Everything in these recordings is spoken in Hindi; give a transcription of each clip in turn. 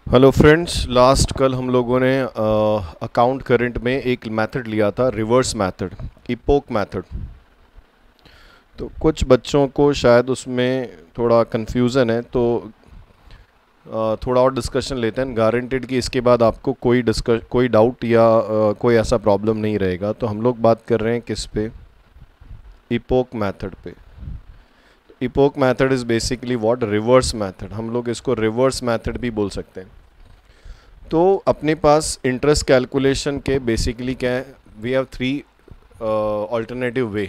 हेलो फ्रेंड्स, लास्ट कल हम लोगों ने अकाउंट करंट में एक मेथड लिया था, रिवर्स मेथड, इपोक मेथड। तो कुछ बच्चों को शायद उसमें थोड़ा कन्फ्यूज़न है, तो थोड़ा और डिस्कशन लेते हैं। गारंटेड कि इसके बाद आपको कोई डाउट या कोई ऐसा प्रॉब्लम नहीं रहेगा। तो हम लोग बात कर रहे हैं किस पे? इपोक मेथड पे। Epoch method is basically what? Reverse method. हम लोग इसको रिवर्स मेथड भी बोल सकते हैं। तो अपने पास इंटरेस्ट कैलकुलेशन के बेसिकली क्या है? We have three alternative way.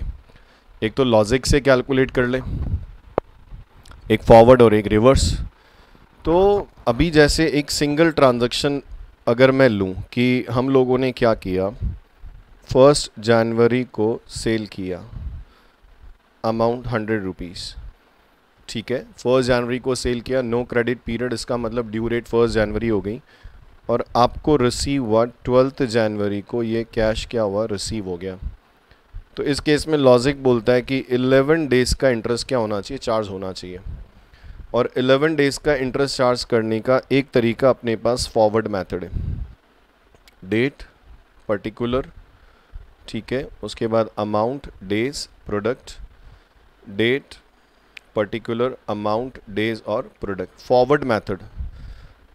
एक तो लॉजिक से कैलकुलेट कर ले, एक फॉरवर्ड और एक रिवर्स। तो अभी जैसे एक सिंगल ट्रांजैक्शन अगर मैं लूँ कि हम लोगों ने क्या किया, 1 जनवरी को सेल किया, अमाउंट 100 रुपीज़। ठीक है, 1 जनवरी को सेल किया, नो क्रेडिट पीरियड, इसका मतलब ड्यू डेट 1 जनवरी हो गई और आपको रिसीव हुआ 12 जनवरी को, ये कैश क्या हुआ? रिसीव हो गया। तो इस केस में लॉजिक बोलता है कि 11 डेज़ का इंटरेस्ट क्या होना चाहिए? चार्ज होना चाहिए। और 11 डेज़ का इंटरेस्ट चार्ज करने का एक तरीका अपने पास फॉरवर्ड मेथड है। डेट, पर्टिकुलर, ठीक है, उसके बाद amount, days, product, date, particular, amount, days और प्रोडक्ट, फॉरवर्ड मेथड।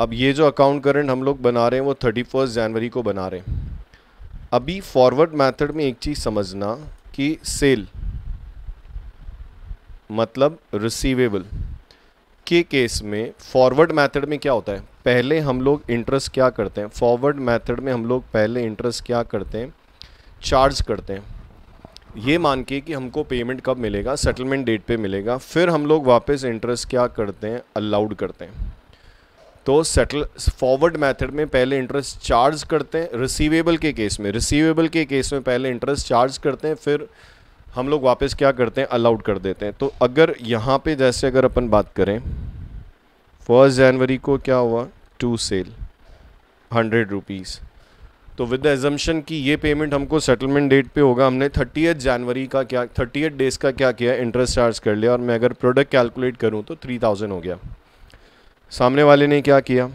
अब ये जो अकाउंट करंट हम लोग बना रहे हैं वो 31 जनवरी को बना रहे हैं। अभी फॉरवर्ड मेथड में एक चीज़ समझना कि सेल मतलब रिसीवेबल के केस में फॉरवर्ड मेथड में क्या होता है? पहले हम लोग इंटरेस्ट क्या करते हैं? फॉरवर्ड मेथड में हम लोग पहले इंटरेस्ट क्या करते हैं? चार्ज करते हैं, ये मान के कि हमको पेमेंट कब मिलेगा? सेटलमेंट डेट पे मिलेगा। फिर हम लोग वापस इंटरेस्ट क्या करते हैं? अलाउड करते हैं। तो फॉरवर्ड मेथड में पहले इंटरेस्ट चार्ज करते हैं। रिसीवेबल के केस में पहले इंटरेस्ट चार्ज करते हैं, फिर हम लोग वापस क्या करते हैं? अलाउड कर देते हैं। तो अगर यहाँ पे जैसे अगर अपन बात करें, 1 जनवरी को क्या हुआ? To sell 100 rupees. तो विद द एजम्पशन कि ये पेमेंट हमको सेटलमेंट डेट पे होगा, हमने 30 जनवरी का क्या, 30 डेज़ का क्या किया? इंटरेस्ट चार्ज कर लिया। और मैं अगर प्रोडक्ट कैलकुलेट करूँ तो 3000 हो गया। सामने वाले ने क्या किया?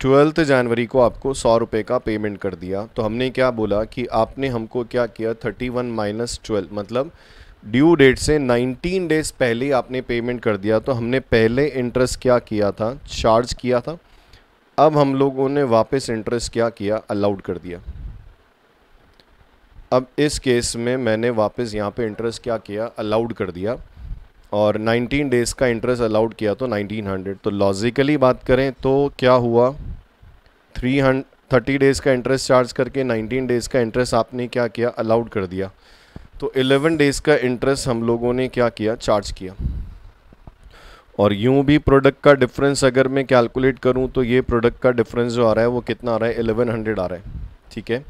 12 जनवरी को आपको 100 रुपये का पेमेंट कर दिया। तो हमने क्या बोला कि आपने हमको क्या किया? 31 माइनस 12, मतलब ड्यू डेट से 19 डेज़ पहले आपने पेमेंट कर दिया। तो हमने पहले इंटरेस्ट क्या किया था? चार्ज किया था। अब हम लोगों ने वापस इंटरेस्ट क्या किया? अलाउड कर दिया। अब इस केस में मैंने वापस यहाँ पे इंटरेस्ट क्या किया? अलाउड कर दिया और 19 डेज़ का इंटरेस्ट अलाउड किया तो 1900। तो लॉजिकली बात करें तो क्या हुआ? 30 डेज़ का इंटरेस्ट चार्ज करके 19 डेज़ का इंटरेस्ट आपने क्या किया? अलाउड कर दिया। तो 11 डेज़ का इंटरेस्ट हम लोगों ने क्या किया? चार्ज किया। और यूं भी प्रोडक्ट का डिफरेंस अगर मैं कैलकुलेट करूं तो ये प्रोडक्ट का डिफरेंस जो आ रहा है वो कितना आ रहा है? 1100 आ रहा है। ठीक है,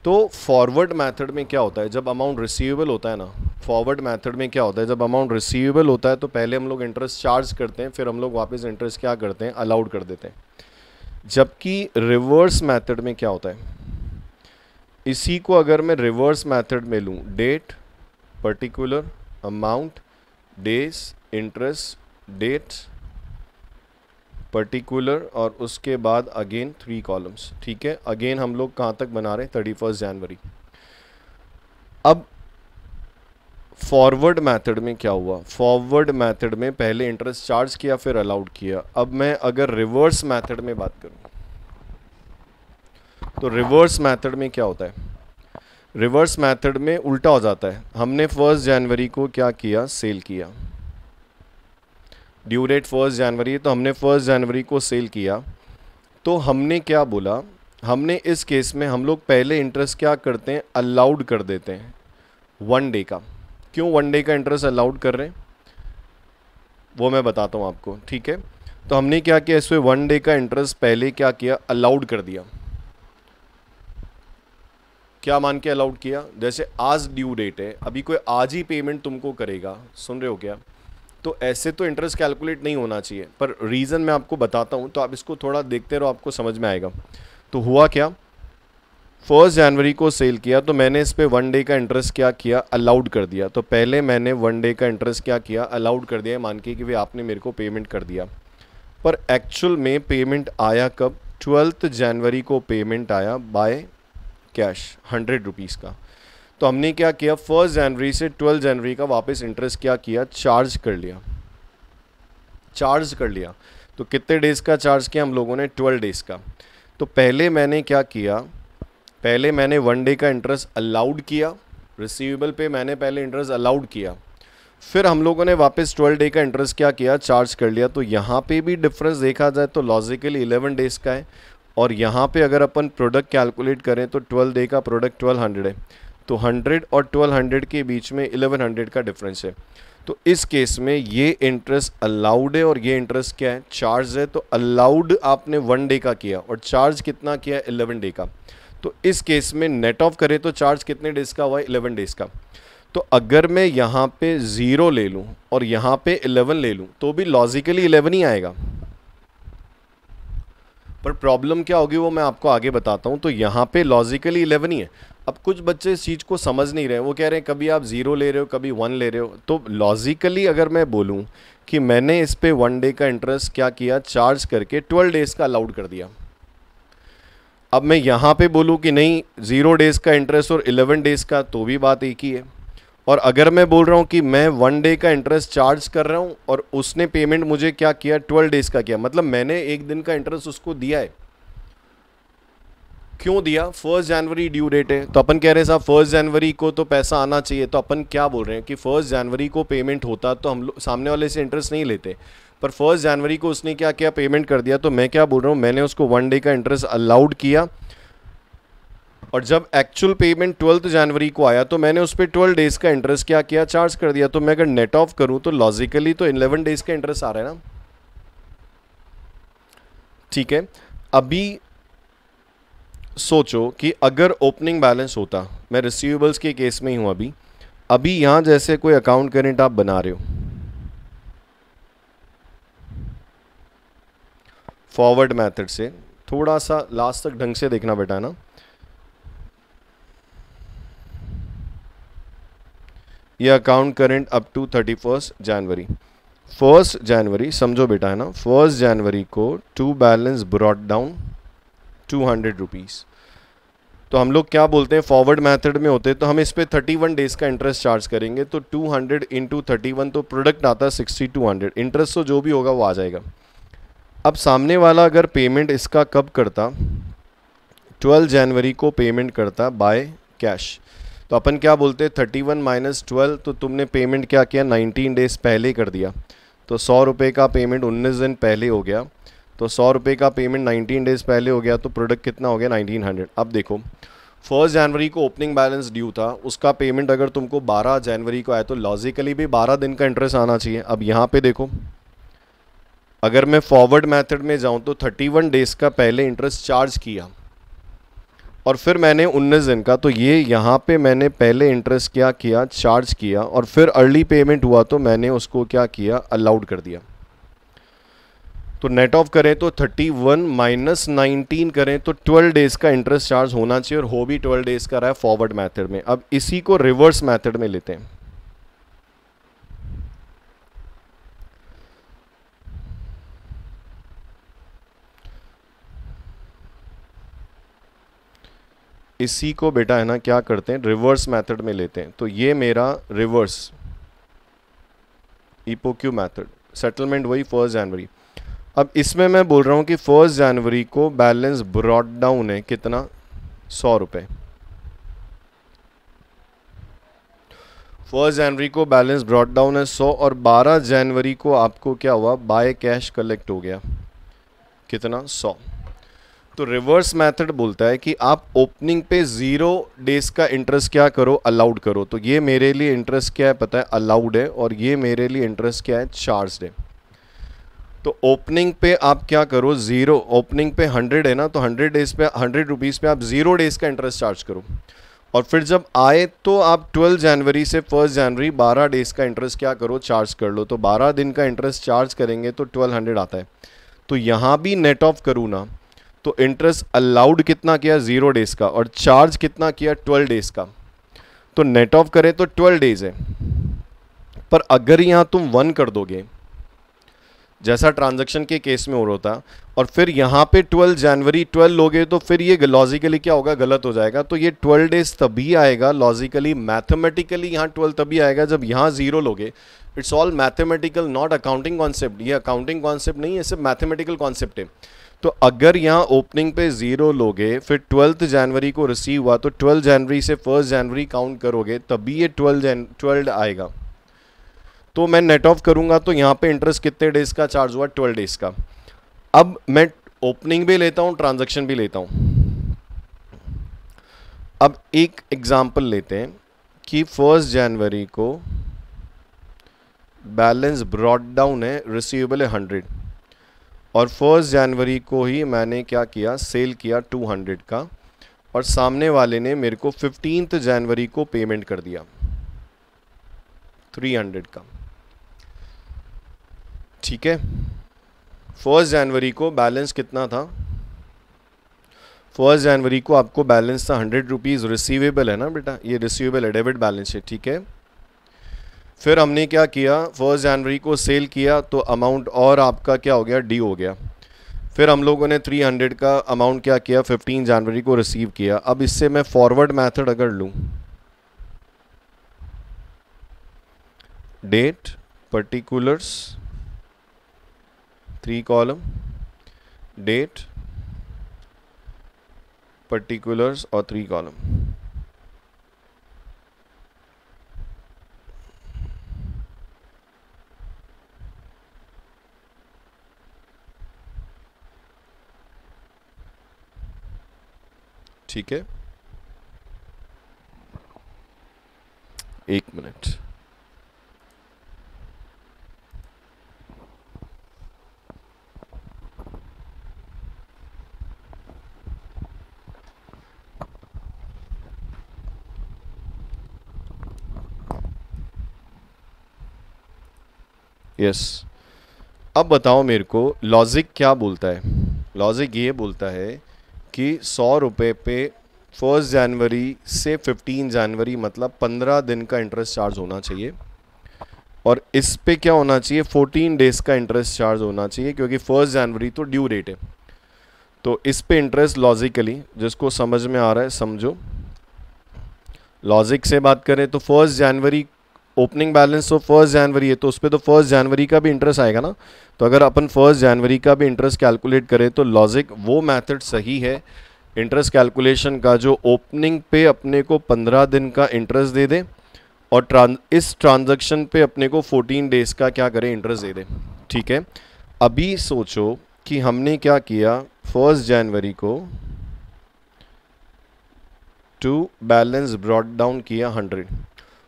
तो फॉरवर्ड मेथड में क्या होता है? जब अमाउंट रिसीवेबल होता है ना, फॉरवर्ड मेथड में क्या होता है? जब अमाउंट रिसीवेबल होता है तो पहले हम लोग इंटरेस्ट चार्ज करते हैं, फिर हम लोग वापस इंटरेस्ट क्या करते हैं? अलाउड कर देते हैं। जबकि रिवर्स मेथड में क्या होता है? इसी को अगर मैं रिवर्स मेथड में लूँ, date, particular, amount, days, interest, date, particular और उसके बाद अगेन 3 कॉलम्स। ठीक है, अगेन हम लोग कहाँ तक बना रहे हैं? 31 जनवरी। अब फॉरवर्ड मेथड में क्या हुआ? फॉरवर्ड मेथड में पहले इंटरेस्ट चार्ज किया, फिर अलाउड किया। अब मैं अगर रिवर्स मेथड में बात करूं तो रिवर्स मेथड में क्या होता है? रिवर्स मेथड में उल्टा हो जाता है। हमने 1 जनवरी को क्या किया? सेल किया। ड्यू डेट 1 जनवरी, तो हमने 1 जनवरी को सेल किया। तो हमने क्या बोला? हमने इस केस में हम लोग पहले इंटरेस्ट क्या करते हैं? अलाउड कर देते हैं 1 डे का। क्यों 1 डे का इंटरेस्ट अलाउड कर रहे हैं वो मैं बताता हूँ आपको। ठीक है, तो हमने क्या किया? इसमें 1 डे का इंटरेस्ट पहले क्या किया? अलाउड कर दिया। क्या मान के अलाउड किया? जैसे आज ड्यू डेट है, अभी कोई आज ही पेमेंट तुमको करेगा, सुन रहे हो क्या? तो ऐसे तो इंटरेस्ट कैलकुलेट नहीं होना चाहिए, पर रीज़न मैं आपको बताता हूँ, तो आप इसको थोड़ा देखते रहो, आपको समझ में आएगा। तो हुआ क्या? 1 जनवरी को सेल किया तो मैंने इस पे 1 डे का इंटरेस्ट क्या किया? अलाउड कर दिया। तो पहले मैंने 1 डे का इंटरेस्ट क्या किया? अलाउड कर दिया, मान के कि भाई आपने मेरे को पेमेंट कर दिया। पर एक्चुअल में पेमेंट आया कब? 12 जनवरी को पेमेंट आया बाय कैश 100 रुपीज़ का। तो हमने क्या किया, 1 जनवरी से 12 जनवरी का वापस इंटरेस्ट क्या किया, चार्ज कर लिया। तो कितने डेज़ का चार्ज किया हम लोगों ने? 12 डेज़ का। तो पहले मैंने क्या किया, पहले मैंने 1 डे का इंटरेस्ट अलाउड किया, रिसीवेबल पे मैंने पहले इंटरेस्ट अलाउड किया, फिर हम लोगों ने वापस 12 डे का इंटरेस्ट क्या किया, चार्ज कर लिया। तो यहाँ पे भी डिफरेंस देखा जाए तो लॉजिकली 11 डेज़ का है, और यहाँ पे अगर अपन प्रोडक्ट कैलकुलेट करें तो 12 डे का प्रोडक्ट 1200 है, तो 100 और 1200 के बीच में 1100 का डिफरेंस है। तो इस केस में ये इंटरेस्ट अलाउड है और ये इंटरेस्ट क्या है, चार्ज है। तो अलाउड आपने 1 डे का किया और चार्ज कितना किया, 11 डे का। तो इस केस में नेट ऑफ करें तो चार्ज कितने डेज़ का हुआ, 11 डेज़ का। तो अगर मैं यहाँ पे 0 ले लूँ और यहाँ पे 11 ले लूँ तो भी लॉजिकली 11 ही आएगा, पर प्रॉब्लम क्या होगी वो मैं आपको आगे बताता हूँ। तो यहाँ पे लॉजिकली 11 ही है। अब कुछ बच्चे इस चीज़ को समझ नहीं रहे, वो कह रहे हैं कभी आप 0 ले रहे हो, कभी 1 ले रहे हो। तो लॉजिकली अगर मैं बोलूँ कि मैंने इस पे 1 डे का इंटरेस्ट क्या किया, चार्ज करके 12 डेज़ का अलाउड कर दिया। अब मैं यहाँ पे बोलूँ कि नहीं 0 डेज़ का इंटरेस्ट और 11 डेज़ का, तो भी बात एक ही है। और अगर मैं बोल रहा हूँ कि मैं 1 डे का इंटरेस्ट चार्ज कर रहा हूँ और उसने पेमेंट मुझे क्या किया, 12 डेज़ का किया, मतलब मैंने 1 दिन का इंटरेस्ट उसको दिया है। क्यों दिया? 1 जनवरी ड्यू डेट है, तो अपन कह रहे हैं साहब 1 जनवरी को तो पैसा आना चाहिए। तो अपन क्या बोल रहे हैं कि 1 जनवरी को पेमेंट होता तो हम लोग सामने वाले से इंटरेस्ट नहीं लेते, पर 1 जनवरी को उसने क्या किया, पेमेंट कर दिया। तो मैं क्या बोल रहा हूँ, मैंने उसको 1 डे का इंटरेस्ट अलाउड किया, और जब एक्चुअल पेमेंट 12 जनवरी को आया तो मैंने उस पर 12 डेज़ का इंटरेस्ट क्या किया, चार्ज कर दिया। तो मैं अगर नेट ऑफ करूँ तो लॉजिकली तो 11 डेज़ का इंटरेस्ट आ रहा है ना। ठीक है, अभी सोचो कि अगर ओपनिंग बैलेंस होता, मैं रिसीवेबल्स के केस में ही हूँ अभी यहाँ जैसे कोई अकाउंट करेंट आप बना रहे हो फॉरवर्ड मेथड से, थोड़ा सा लास्ट तक ढंग से देखना बेटा ना। ये अकाउंट करेंट अप टू 31 जनवरी। 1 जनवरी समझो बेटा है ना, 1 जनवरी को to balance brought down 200 rupees. तो हम लोग क्या बोलते हैं, फॉरवर्ड मेथड में होते हैं तो हम इस पे 31 डेज़ का इंटरेस्ट चार्ज करेंगे। तो 200 इंटू 31 तो प्रोडक्ट आता है 6200, इंटरेस्ट तो जो भी होगा वो आ जाएगा। अब सामने वाला अगर पेमेंट इसका कब करता, 12 जनवरी को पेमेंट करता बाय कैश, तो अपन क्या बोलते हैं 31 माइनस 12, तो तुमने पेमेंट क्या किया, 19 डेज़ पहले कर दिया। तो 100 रुपये का पेमेंट 19 दिन पहले हो गया। तो 100 रुपये का पेमेंट 19 डेज़ पहले हो गया, तो प्रोडक्ट कितना हो गया, 1900। अब देखो 1 जनवरी को ओपनिंग बैलेंस ड्यू था, उसका पेमेंट अगर तुमको 12 जनवरी को आया तो लॉजिकली भी 12 दिन का इंटरेस्ट आना चाहिए। अब यहाँ पे देखो, अगर मैं फॉरवर्ड मेथड में जाऊँ तो 31 डेज़ का पहले इंटरेस्ट चार्ज किया और फिर मैंने 19 दिन का, तो ये यहाँ पे मैंने पहले इंटरेस्ट क्या किया, चार्ज किया, और फिर अर्ली पेमेंट हुआ तो मैंने उसको क्या किया, अलाउड कर दिया। तो नेट ऑफ करें तो 31 माइनस 19 करें तो 12 डेज़ का इंटरेस्ट चार्ज होना चाहिए, और हो भी 12 डेज़ का रहा है फॉरवर्ड मेथड में। अब इसी को रिवर्स मेथड में लेते हैं। इसी को बेटा है ना क्या करते हैं, रिवर्स मेथड में लेते हैं। तो ये मेरा रिवर्स ईपोक्यू मेथड, सेटलमेंट वही 1 जनवरी। अब इसमें मैं बोल रहा हूँ कि 1 जनवरी को बैलेंस ब्रॉट डाउन है कितना, 100 रुपये। 1 जनवरी को बैलेंस ब्रॉट डाउन है 100, और 12 जनवरी को आपको क्या हुआ, बाय कैश कलेक्ट हो गया कितना, 100। तो रिवर्स मेथड बोलता है कि आप ओपनिंग पे 0 डेज़ का इंटरेस्ट क्या करो, अलाउड करो। तो ये मेरे लिए इंटरेस्ट क्या है पता है, अलाउड है, और ये मेरे लिए इंटरेस्ट क्या है, चार्ज है। तो ओपनिंग पे आप क्या करो, 0, ओपनिंग पे 100 है ना, तो 100 डेज़ पे 100 रुपीज़ पे आप 0 डेज़ का इंटरेस्ट चार्ज करो, और फिर जब आए तो आप 12 जनवरी से 1 जनवरी 12 डेज़ का इंटरेस्ट क्या करो, चार्ज कर लो। तो 12 दिन का इंटरेस्ट चार्ज करेंगे तो 1200 आता है। तो यहाँ भी नेट ऑफ करूँ ना, तो इंटरेस्ट अलाउड कितना किया, 0 डेज़ का, और चार्ज कितना किया, 12 डेज़ का। तो नेट ऑफ करें तो 12 डेज़ है, पर अगर यहाँ तुम 1 कर दोगे जैसा ट्रांजैक्शन के केस में हो रहा था, और फिर यहाँ पे 12 जनवरी 12 लोगे तो फिर ये लॉजिकली क्या होगा, गलत हो जाएगा। तो ये 12 डेज तभी आएगा लॉजिकली, मैथमेटिकली यहाँ 12 तभी आएगा जब यहाँ 0 लोगे। It's all mathematical, not accounting concept. ये अकाउंटिंग कॉन्सेप्ट नहीं है, सिर्फ मैथमेटिकल कॉन्सेप्ट है। तो अगर यहाँ ओपनिंग पे 0 लोगे, फिर 12 जनवरी को रिसीव हुआ, तो 12 जनवरी से 1 जनवरी काउंट करोगे तभी ये 12 आएगा। तो मैं नेट ऑफ करूंगा तो यहाँ पे इंटरेस्ट कितने डेज का चार्ज हुआ, 12 डेज का। अब मैं ओपनिंग भी लेता हूँ, ट्रांजैक्शन भी लेता हूँ। अब एक एग्जांपल लेते हैं कि 1 जनवरी को बैलेंस ब्रॉट डाउन है, रिसीवेबल है 100, और 1 जनवरी को ही मैंने क्या किया, सेल किया 200 का, और सामने वाले ने मेरे को 15 जनवरी को पेमेंट कर दिया 300 का। ठीक है, 1 जनवरी को बैलेंस कितना था, 1 जनवरी को आपको बैलेंस था 100 रुपीज़, रिसीवेबल है ना बेटा, ये रिसीवेबल है, डेबिट बैलेंस है। ठीक है, फिर हमने क्या किया, 1 जनवरी को सेल किया तो अमाउंट और आपका क्या हो गया, डी हो गया। फिर हम लोगों ने 300 का अमाउंट क्या किया, 15 जनवरी को रिसीव किया। अब इससे मैं फॉरवर्ड मेथड अगर लूँ, date, particulars, 3 column, date, particulars और 3 कॉलम। ठीक है, 1 मिनट। यस, अब बताओ मेरे को लॉजिक क्या बोलता है। लॉजिक ये बोलता है कि 100 रुपये पे 1 जनवरी से 15 जनवरी मतलब 15 दिन का इंटरेस्ट चार्ज होना चाहिए, और इस पे क्या होना चाहिए, 14 डेज का इंटरेस्ट चार्ज होना चाहिए, क्योंकि 1 जनवरी तो ड्यू डेट है। तो इस पे इंटरेस्ट लॉजिकली, जिसको समझ में आ रहा है समझो, लॉजिक से बात करें तो 1 जनवरी ओपनिंग बैलेंस तो 1 जनवरी है, तो उस पर तो 1 जनवरी का भी इंटरेस्ट आएगा ना। तो अगर अपन 1 जनवरी का भी इंटरेस्ट कैलकुलेट करें तो लॉजिक वो मेथड सही है इंटरेस्ट कैलकुलेशन का जो ओपनिंग पे अपने को 15 दिन का इंटरेस्ट दे दे, और इस ट्रांजैक्शन पे अपने को 14 डेज का क्या करें, इंटरेस्ट दे दे। ठीक है, अभी सोचो कि हमने क्या किया, 1 जनवरी को टू बैलेंस ब्रॉट डाउन किया 100,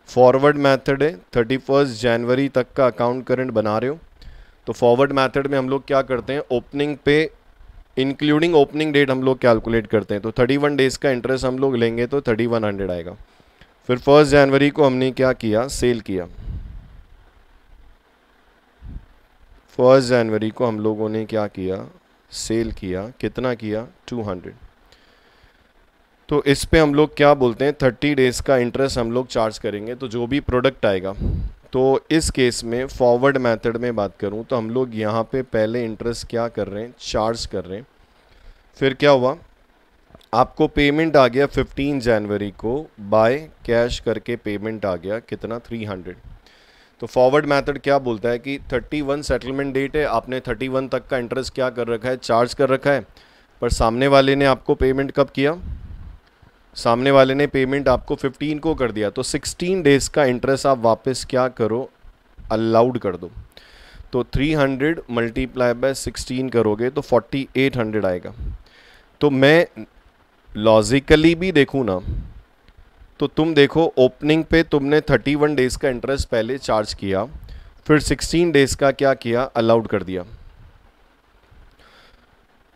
फॉरवर्ड मेथड है, 31 जनवरी तक का अकाउंट करंट बना रहे हो। तो फॉरवर्ड मेथड में हम लोग क्या करते हैं, ओपनिंग पे इंक्लूडिंग ओपनिंग डेट हम लोग कैलकुलेट करते हैं। तो 31 डेज का इंटरेस्ट हम लोग लेंगे तो 3100 आएगा। फिर 1 जनवरी को हमने क्या किया, सेल किया। 1 जनवरी को हम लोगों ने क्या किया, सेल किया। कितना किया, 200। तो इस पे हम लोग क्या बोलते हैं, 30 डेज का इंटरेस्ट हम लोग चार्ज करेंगे, तो जो भी प्रोडक्ट आएगा। तो इस केस में फॉरवर्ड मेथड में बात करूं तो हम लोग यहाँ पे पहले इंटरेस्ट क्या कर रहे हैं, चार्ज कर रहे हैं। फिर क्या हुआ, आपको पेमेंट आ गया 15 जनवरी को बाय कैश करके पेमेंट आ गया, कितना, 300। तो फॉरवर्ड मेथड क्या बोलता है कि 31 सेटलमेंट डेट है, आपने 31 तक का इंटरेस्ट क्या कर रखा है, चार्ज कर रखा है, पर सामने वाले ने आपको पेमेंट कब किया, सामने वाले ने पेमेंट आपको 15 को कर दिया। तो 16 डेज का इंटरेस्ट आप वापस क्या करो, अलाउड कर दो। तो 300 मल्टीप्लाई बाय 16 करोगे तो 4800 आएगा। तो मैं लॉजिकली भी देखूँ ना, तो तुम देखो ओपनिंग पे तुमने 31 डेज का इंटरेस्ट पहले चार्ज किया, फिर 16 डेज का क्या किया, अलाउड कर दिया।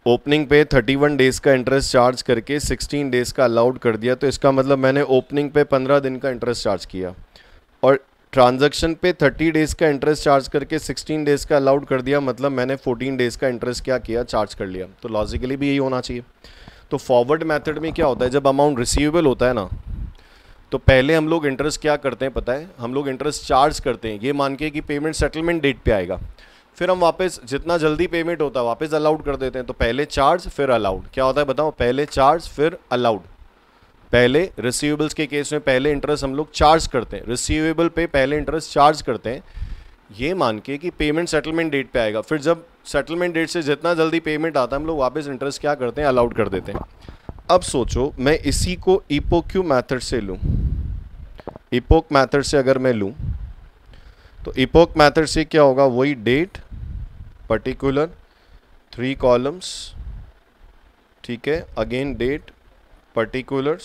ओपनिंग पे 31 डेज का इंटरेस्ट चार्ज करके 16 डेज का अलाउड कर दिया। तो इसका मतलब मैंने ओपनिंग पे 15 दिन का इंटरेस्ट चार्ज किया, और ट्रांजैक्शन पे 30 डेज का इंटरेस्ट चार्ज करके 16 डेज का अलाउड कर दिया, मतलब मैंने 14 डेज का इंटरेस्ट क्या किया, चार्ज कर लिया। तो लॉजिकली भी यही होना चाहिए। तो फॉरवर्ड मेथड में क्या होता है, जब अमाउंट रिसीवेबल होता है ना, तो पहले हम लोग इंटरेस्ट क्या करते हैं पता है, हम लोग इंटरेस्ट चार्ज करते हैं ये मान के कि पेमेंट सेटलमेंट डेट पे आएगा। फिर हम वापस जितना जल्दी पेमेंट होता है वापस अलाउड कर देते हैं। तो पहले चार्ज फिर अलाउड, क्या होता है बताओ, पहले चार्ज फिर अलाउड। पहले रिसीवेबल्स के केस में पहले इंटरेस्ट हम लोग चार्ज करते हैं, रिसीवेबल पे पहले इंटरेस्ट चार्ज करते हैं, ये मान के कि पेमेंट सेटलमेंट डेट पे आएगा। फिर जब सेटलमेंट डेट से जितना जल्दी पेमेंट आता है हम लोग वापस इंटरेस्ट क्या करते हैं, अलाउड कर देते हैं। अब सोचो मैं इसी को इपोक्यू मेथड से लूँ, इपोक मेथड से अगर मैं लूँ तो इपोक मेथड से क्या होगा, वही डेट पर्टिकुलर 3 कॉलम्स, ठीक है, अगेन डेट पर्टिकुलर्स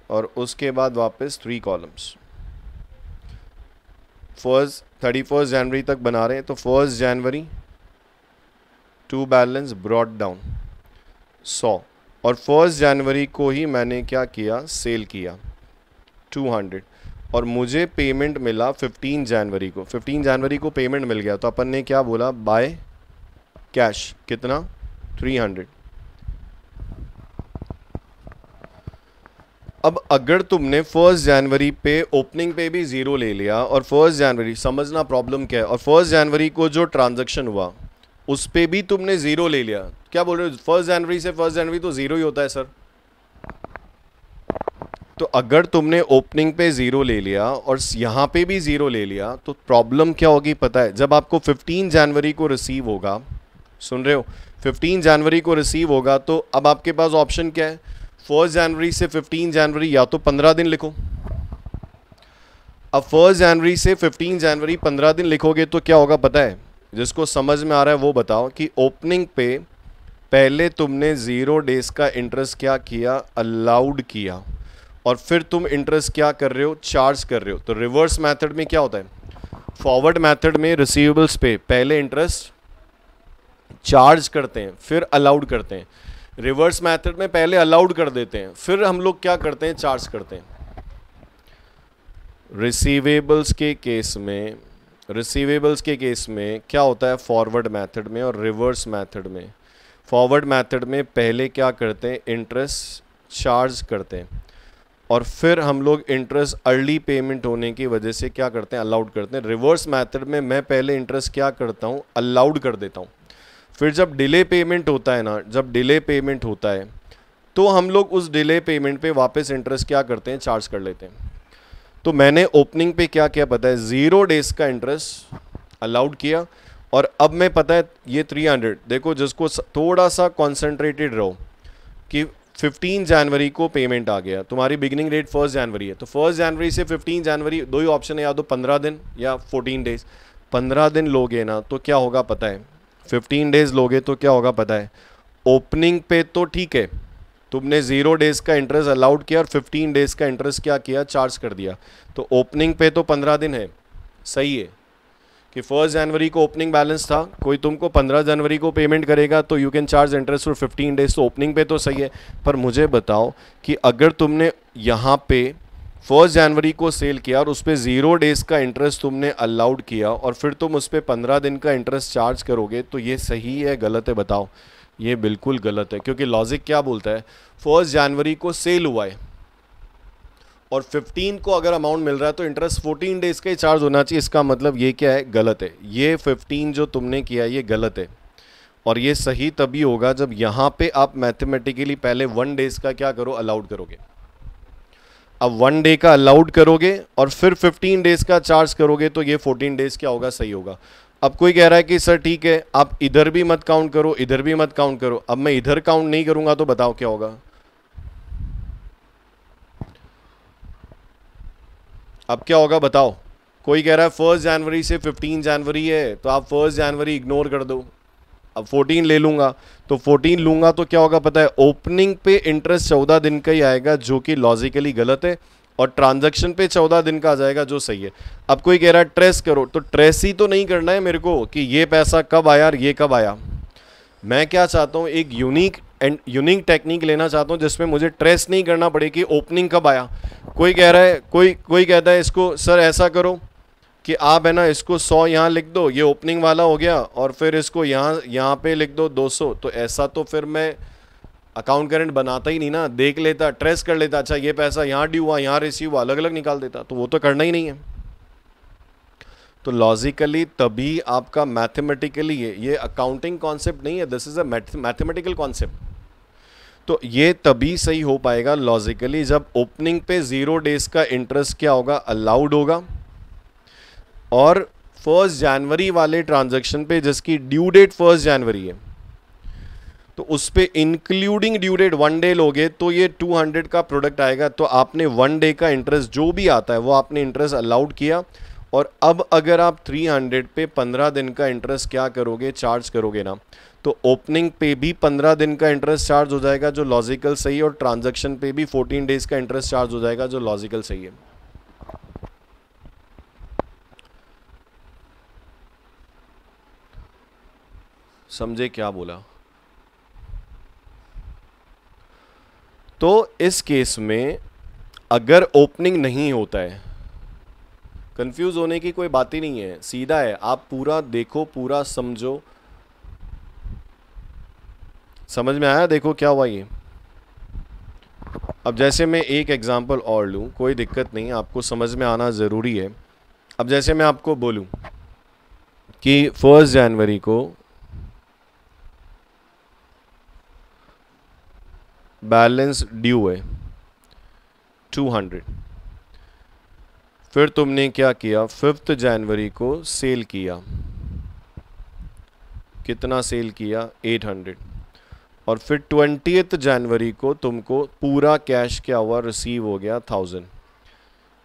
और उसके बाद वापस 3 कॉलम्स। 31 जनवरी तक बना रहे हैं तो 1 जनवरी टू बैलेंस ब्रॉट डाउन 100 और 1 जनवरी को ही मैंने क्या किया, सेल किया 200 और मुझे पेमेंट मिला 15 जनवरी को। 15 जनवरी को पेमेंट मिल गया तो अपन ने क्या बोला, बाय कैश, कितना 300। अब अगर तुमने 1 जनवरी पे ओपनिंग पे भी ज़ीरो ले लिया और 1 जनवरी, समझना प्रॉब्लम क्या है, और 1 जनवरी को जो ट्रांजैक्शन हुआ उस पे भी तुमने ज़ीरो ले लिया, क्या बोल रहे हो 1 जनवरी से 1 जनवरी तो ज़ीरो ही होता है सर। तो अगर तुमने ओपनिंग पे ज़ीरो ले लिया और यहाँ पे भी ज़ीरो ले लिया तो प्रॉब्लम क्या होगी पता है, जब आपको 15 जनवरी को रिसीव होगा, सुन रहे हो, 15 जनवरी को रिसीव होगा तो अब आपके पास ऑप्शन क्या है, 1 जनवरी से 15 जनवरी या तो 15 दिन लिखो। अब 1 जनवरी से 15 जनवरी 15 दिन लिखोगे तो क्या होगा पता है, जिसको समझ में आ रहा है वो बताओ कि ओपनिंग पे पहले तुमने 0 डेज का इंटरेस्ट क्या किया, अलाउड किया, और फिर तुम इंटरेस्ट क्या कर रहे हो, चार्ज कर रहे हो। तो रिवर्स मेथड में क्या होता है, फॉरवर्ड मेथड में रिसीवेबल्स पे पहले इंटरेस्ट चार्ज करते हैं फिर अलाउड करते हैं, रिवर्स मेथड में पहले अलाउड कर देते हैं फिर हम लोग क्या करते हैं, चार्ज करते हैं। रिसीवेबल्स के केस में क्या होता है, फॉरवर्ड मेथड में और रिवर्स मेथड में। फॉरवर्ड मेथड में पहले क्या करते हैं, इंटरेस्ट चार्ज करते हैं और फिर हम लोग इंटरेस्ट अर्ली पेमेंट होने की वजह से क्या करते हैं, अलाउड करते हैं। रिवर्स मेथड में मैं पहले इंटरेस्ट क्या करता हूँ, अलाउड कर देता हूँ, फिर जब डिले पेमेंट होता है ना, जब डिले पेमेंट होता है तो हम लोग उस डिले पेमेंट पे वापस इंटरेस्ट क्या करते हैं, चार्ज कर लेते हैं। तो मैंने ओपनिंग पे क्या किया पता है, 0 डेज का इंटरेस्ट अलाउड किया और अब मैं पता है ये 300, देखो जिसको थोड़ा सा कॉन्सेंट्रेटेड रहो कि 15 जनवरी को पेमेंट आ गया, तुम्हारी बिगिनिंग डेट 1 जनवरी है, तो 1 जनवरी से 15 जनवरी 2 ही ऑप्शन है, या तो 15 दिन या 14 डेज। 15 दिन लोगे ना तो क्या होगा पता है, 15 डेज लोगे तो क्या होगा पता है, ओपनिंग पे तो ठीक है तुमने 0 डेज का इंटरेस्ट अलाउड किया और 15 डेज का इंटरेस्ट क्या किया, चार्ज कर दिया, तो ओपनिंग पे तो 15 दिन है, सही है कि 1 जनवरी को ओपनिंग बैलेंस था, कोई तुमको 15 जनवरी को पेमेंट करेगा तो you can charge interest for 15 days, तो ओपनिंग पे तो सही है। पर मुझे बताओ कि अगर तुमने यहाँ पे 1 जनवरी को सेल किया और उस पर 0 डेज का इंटरेस्ट तुमने अलाउड किया और फिर तुम उस पर 15 दिन का इंटरेस्ट चार्ज करोगे तो ये सही है गलत है, बताओ। ये बिल्कुल गलत है, क्योंकि लॉजिक क्या बोलता है, 1 जनवरी को सेल हुआ है और 15 को अगर अमाउंट मिल रहा है तो इंटरेस्ट 14 डेज का ही चार्ज होना चाहिए। इसका मतलब ये क्या है, गलत है। ये 15 जो तुमने किया ये गलत है और ये सही तभी होगा जब यहाँ पे आप मैथमेटिकली पहले 1 डेज का क्या करो, अलाउड करोगे। अब 1 डे का अलाउड करोगे और फिर 15 डेज का चार्ज करोगे तो ये 14 डेज क्या होगा, सही होगा। अब कोई कह रहा है कि सर ठीक है आप इधर भी मत काउंट करो इधर भी मत काउंट करो, अब मैं इधर काउंट नहीं करूंगा तो बताओ क्या होगा। अब क्या होगा बताओ। कोई कह रहा है 1 जनवरी से 15 जनवरी है तो आप 1 जनवरी इग्नोर कर दो, अब 14 ले लूंगा, तो 14 लूंगा तो क्या होगा पता है, ओपनिंग पे इंटरेस्ट 14 दिन का ही आएगा जो कि लॉजिकली गलत है और ट्रांजैक्शन पे 14 दिन का आ जाएगा जो सही है। अब कोई कह रहा है ट्रेस करो, तो ट्रेस ही तो नहीं करना है मेरे को कि ये पैसा कब आया और ये कब आया। मैं क्या चाहता हूँ, एक यूनिक टेक्निक लेना चाहता हूँ जिसमें मुझे ट्रेस नहीं करना पड़े कि ओपनिंग कब आया। कोई कह रहा है, कोई कहता है इसको सर ऐसा करो कि आप है ना इसको 100 यहाँ लिख दो, ये ओपनिंग वाला हो गया, और फिर इसको यहाँ पे लिख दो 200। तो ऐसा तो फिर मैं अकाउंट करंट बनाता ही नहीं ना, देख लेता, ट्रेस कर लेता, अच्छा ये पैसा यहाँ ड्यू हुआ यहाँ रिसीव हुआ, अलग अलग निकाल देता, तो वो तो करना ही नहीं है। तो लॉजिकली तभी आपका मैथमेटिकली ये अकाउंटिंग कॉन्सेप्ट नहीं है, this is a mathematical concept. तो ये तभी सही हो पाएगा लॉजिकली जब ओपनिंग पे 0 डेज का इंटरेस्ट क्या होगा, अलाउड होगा, और 1 जनवरी वाले ट्रांजैक्शन पे जिसकी ड्यू डेट 1 जनवरी है, तो उस पे इंक्लूडिंग ड्यू डेट 1 डे लोगे तो ये 200 का प्रोडक्ट आएगा। तो आपने 1 डे का इंटरेस्ट जो भी आता है वो आपने इंटरेस्ट अलाउड किया, और अब अगर आप 300 पे 15 दिन का इंटरेस्ट क्या करोगे, चार्ज करोगे ना, तो ओपनिंग पे भी 15 दिन का इंटरेस्ट चार्ज हो जाएगा जो लॉजिकल सही है, और ट्रांजैक्शन पे भी 14 डेज का इंटरेस्ट चार्ज हो जाएगा जो लॉजिकल सही है। समझे क्या बोला? तो इस केस में अगर ओपनिंग नहीं होता है, कंफ्यूज होने की कोई बात ही नहीं है, सीधा है, आप पूरा देखो, पूरा समझो। समझ में आया? देखो क्या हुआ ये। अब जैसे मैं एक एग्जांपल और लूं, कोई दिक्कत नहीं, आपको समझ में आना ज़रूरी है। अब जैसे मैं आपको बोलूं कि 1 जनवरी को बैलेंस ड्यू है 200, फिर तुमने क्या किया, 5 जनवरी को सेल किया, कितना सेल किया, 800, और फिर 20 जनवरी को तुमको पूरा कैश क्या हुआ, रिसीव हो गया 1000।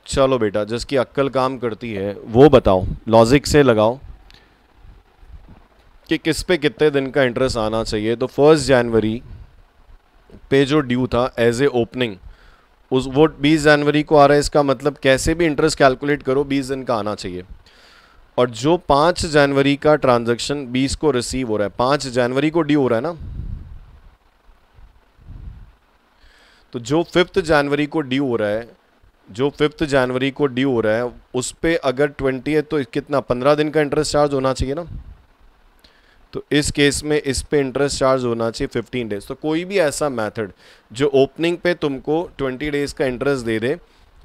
चलो बेटा, जिसकी अक्ल काम करती है वो बताओ, लॉजिक से लगाओ कि किस पे कितने दिन का इंटरेस्ट आना चाहिए। तो 1 जनवरी पे जो ड्यू था एज ए ओपनिंग, उस वो 20 जनवरी को आ रहा है, इसका मतलब कैसे भी इंटरेस्ट कैलकुलेट करो 20 दिन का आना चाहिए। और जो 5 जनवरी का ट्रांजैक्शन 20 को रिसीव हो रहा है, 5 जनवरी को ड्यू हो रहा है ना, तो जो 5 जनवरी को ड्यू हो रहा है, जो 5 जनवरी को ड्यू हो रहा है उस पे अगर 20 है तो कितना, 15 दिन का इंटरेस्ट चार्ज होना चाहिए ना। तो इस केस में इस पे इंटरेस्ट चार्ज होना चाहिए 15 डेज। तो कोई भी ऐसा मेथड जो ओपनिंग पे तुमको 20 डेज का इंटरेस्ट दे दे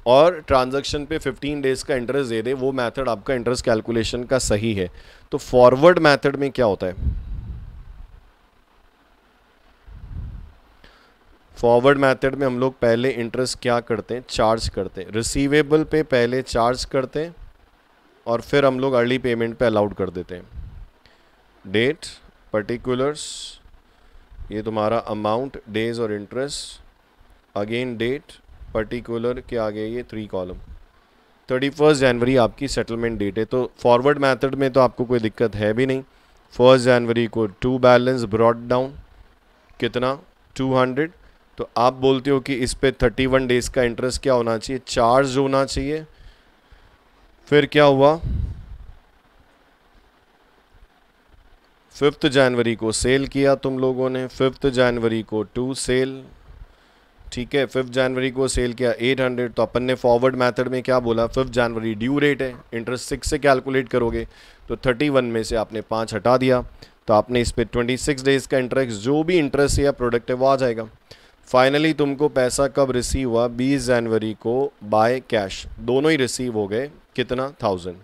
और ट्रांजैक्शन पे 15 डेज का इंटरेस्ट दे दे, वो मेथड आपका इंटरेस्ट कैलकुलेशन का सही है। तो फॉरवर्ड मेथड में क्या होता है, फॉरवर्ड मेथड में हम लोग पहले इंटरेस्ट क्या करते हैं, चार्ज करते हैं, रिसीवेबल पे पहले चार्ज करते हैं और फिर हम लोग अर्ली पेमेंट पे अलाउड कर देते हैं। डेट, पर्टिकुलर्स, ये तुम्हारा अमाउंट, डेज और इंटरेस्ट, अगेन डेट, पर्टिकुलर के आगे ये 3 कॉलम। 31 जनवरी आपकी सेटलमेंट डेट है। तो फॉरवर्ड मेथड में तो आपको कोई दिक्कत है भी नहीं। 1 जनवरी को 2 बैलेंस ब्रॉट डाउन, कितना, 200। तो आप बोलते हो कि इस पे 31 डेज का इंटरेस्ट क्या होना चाहिए, चार्ज होना चाहिए। फिर क्या हुआ, 5 जनवरी को सेल किया तुम लोगों ने, 5 जनवरी को 2 सेल, ठीक है, 5 जनवरी को सेल किया 800। तो अपन ने फॉरवर्ड मेथड में क्या बोला, 5 जनवरी ड्यू रेट है, इंटरेस्ट 6 से कैलकुलेट करोगे, तो 31 में से आपने 5 हटा दिया, तो आपने इस पे 26 डेज का इंटरेस्ट, जो भी इंटरेस्ट या प्रोडक्ट है वो आ जाएगा। फाइनली तुमको पैसा कब रिसीव हुआ, 20 जनवरी को बाय कैश, दोनों ही रिसीव हो गए, कितना, 1000।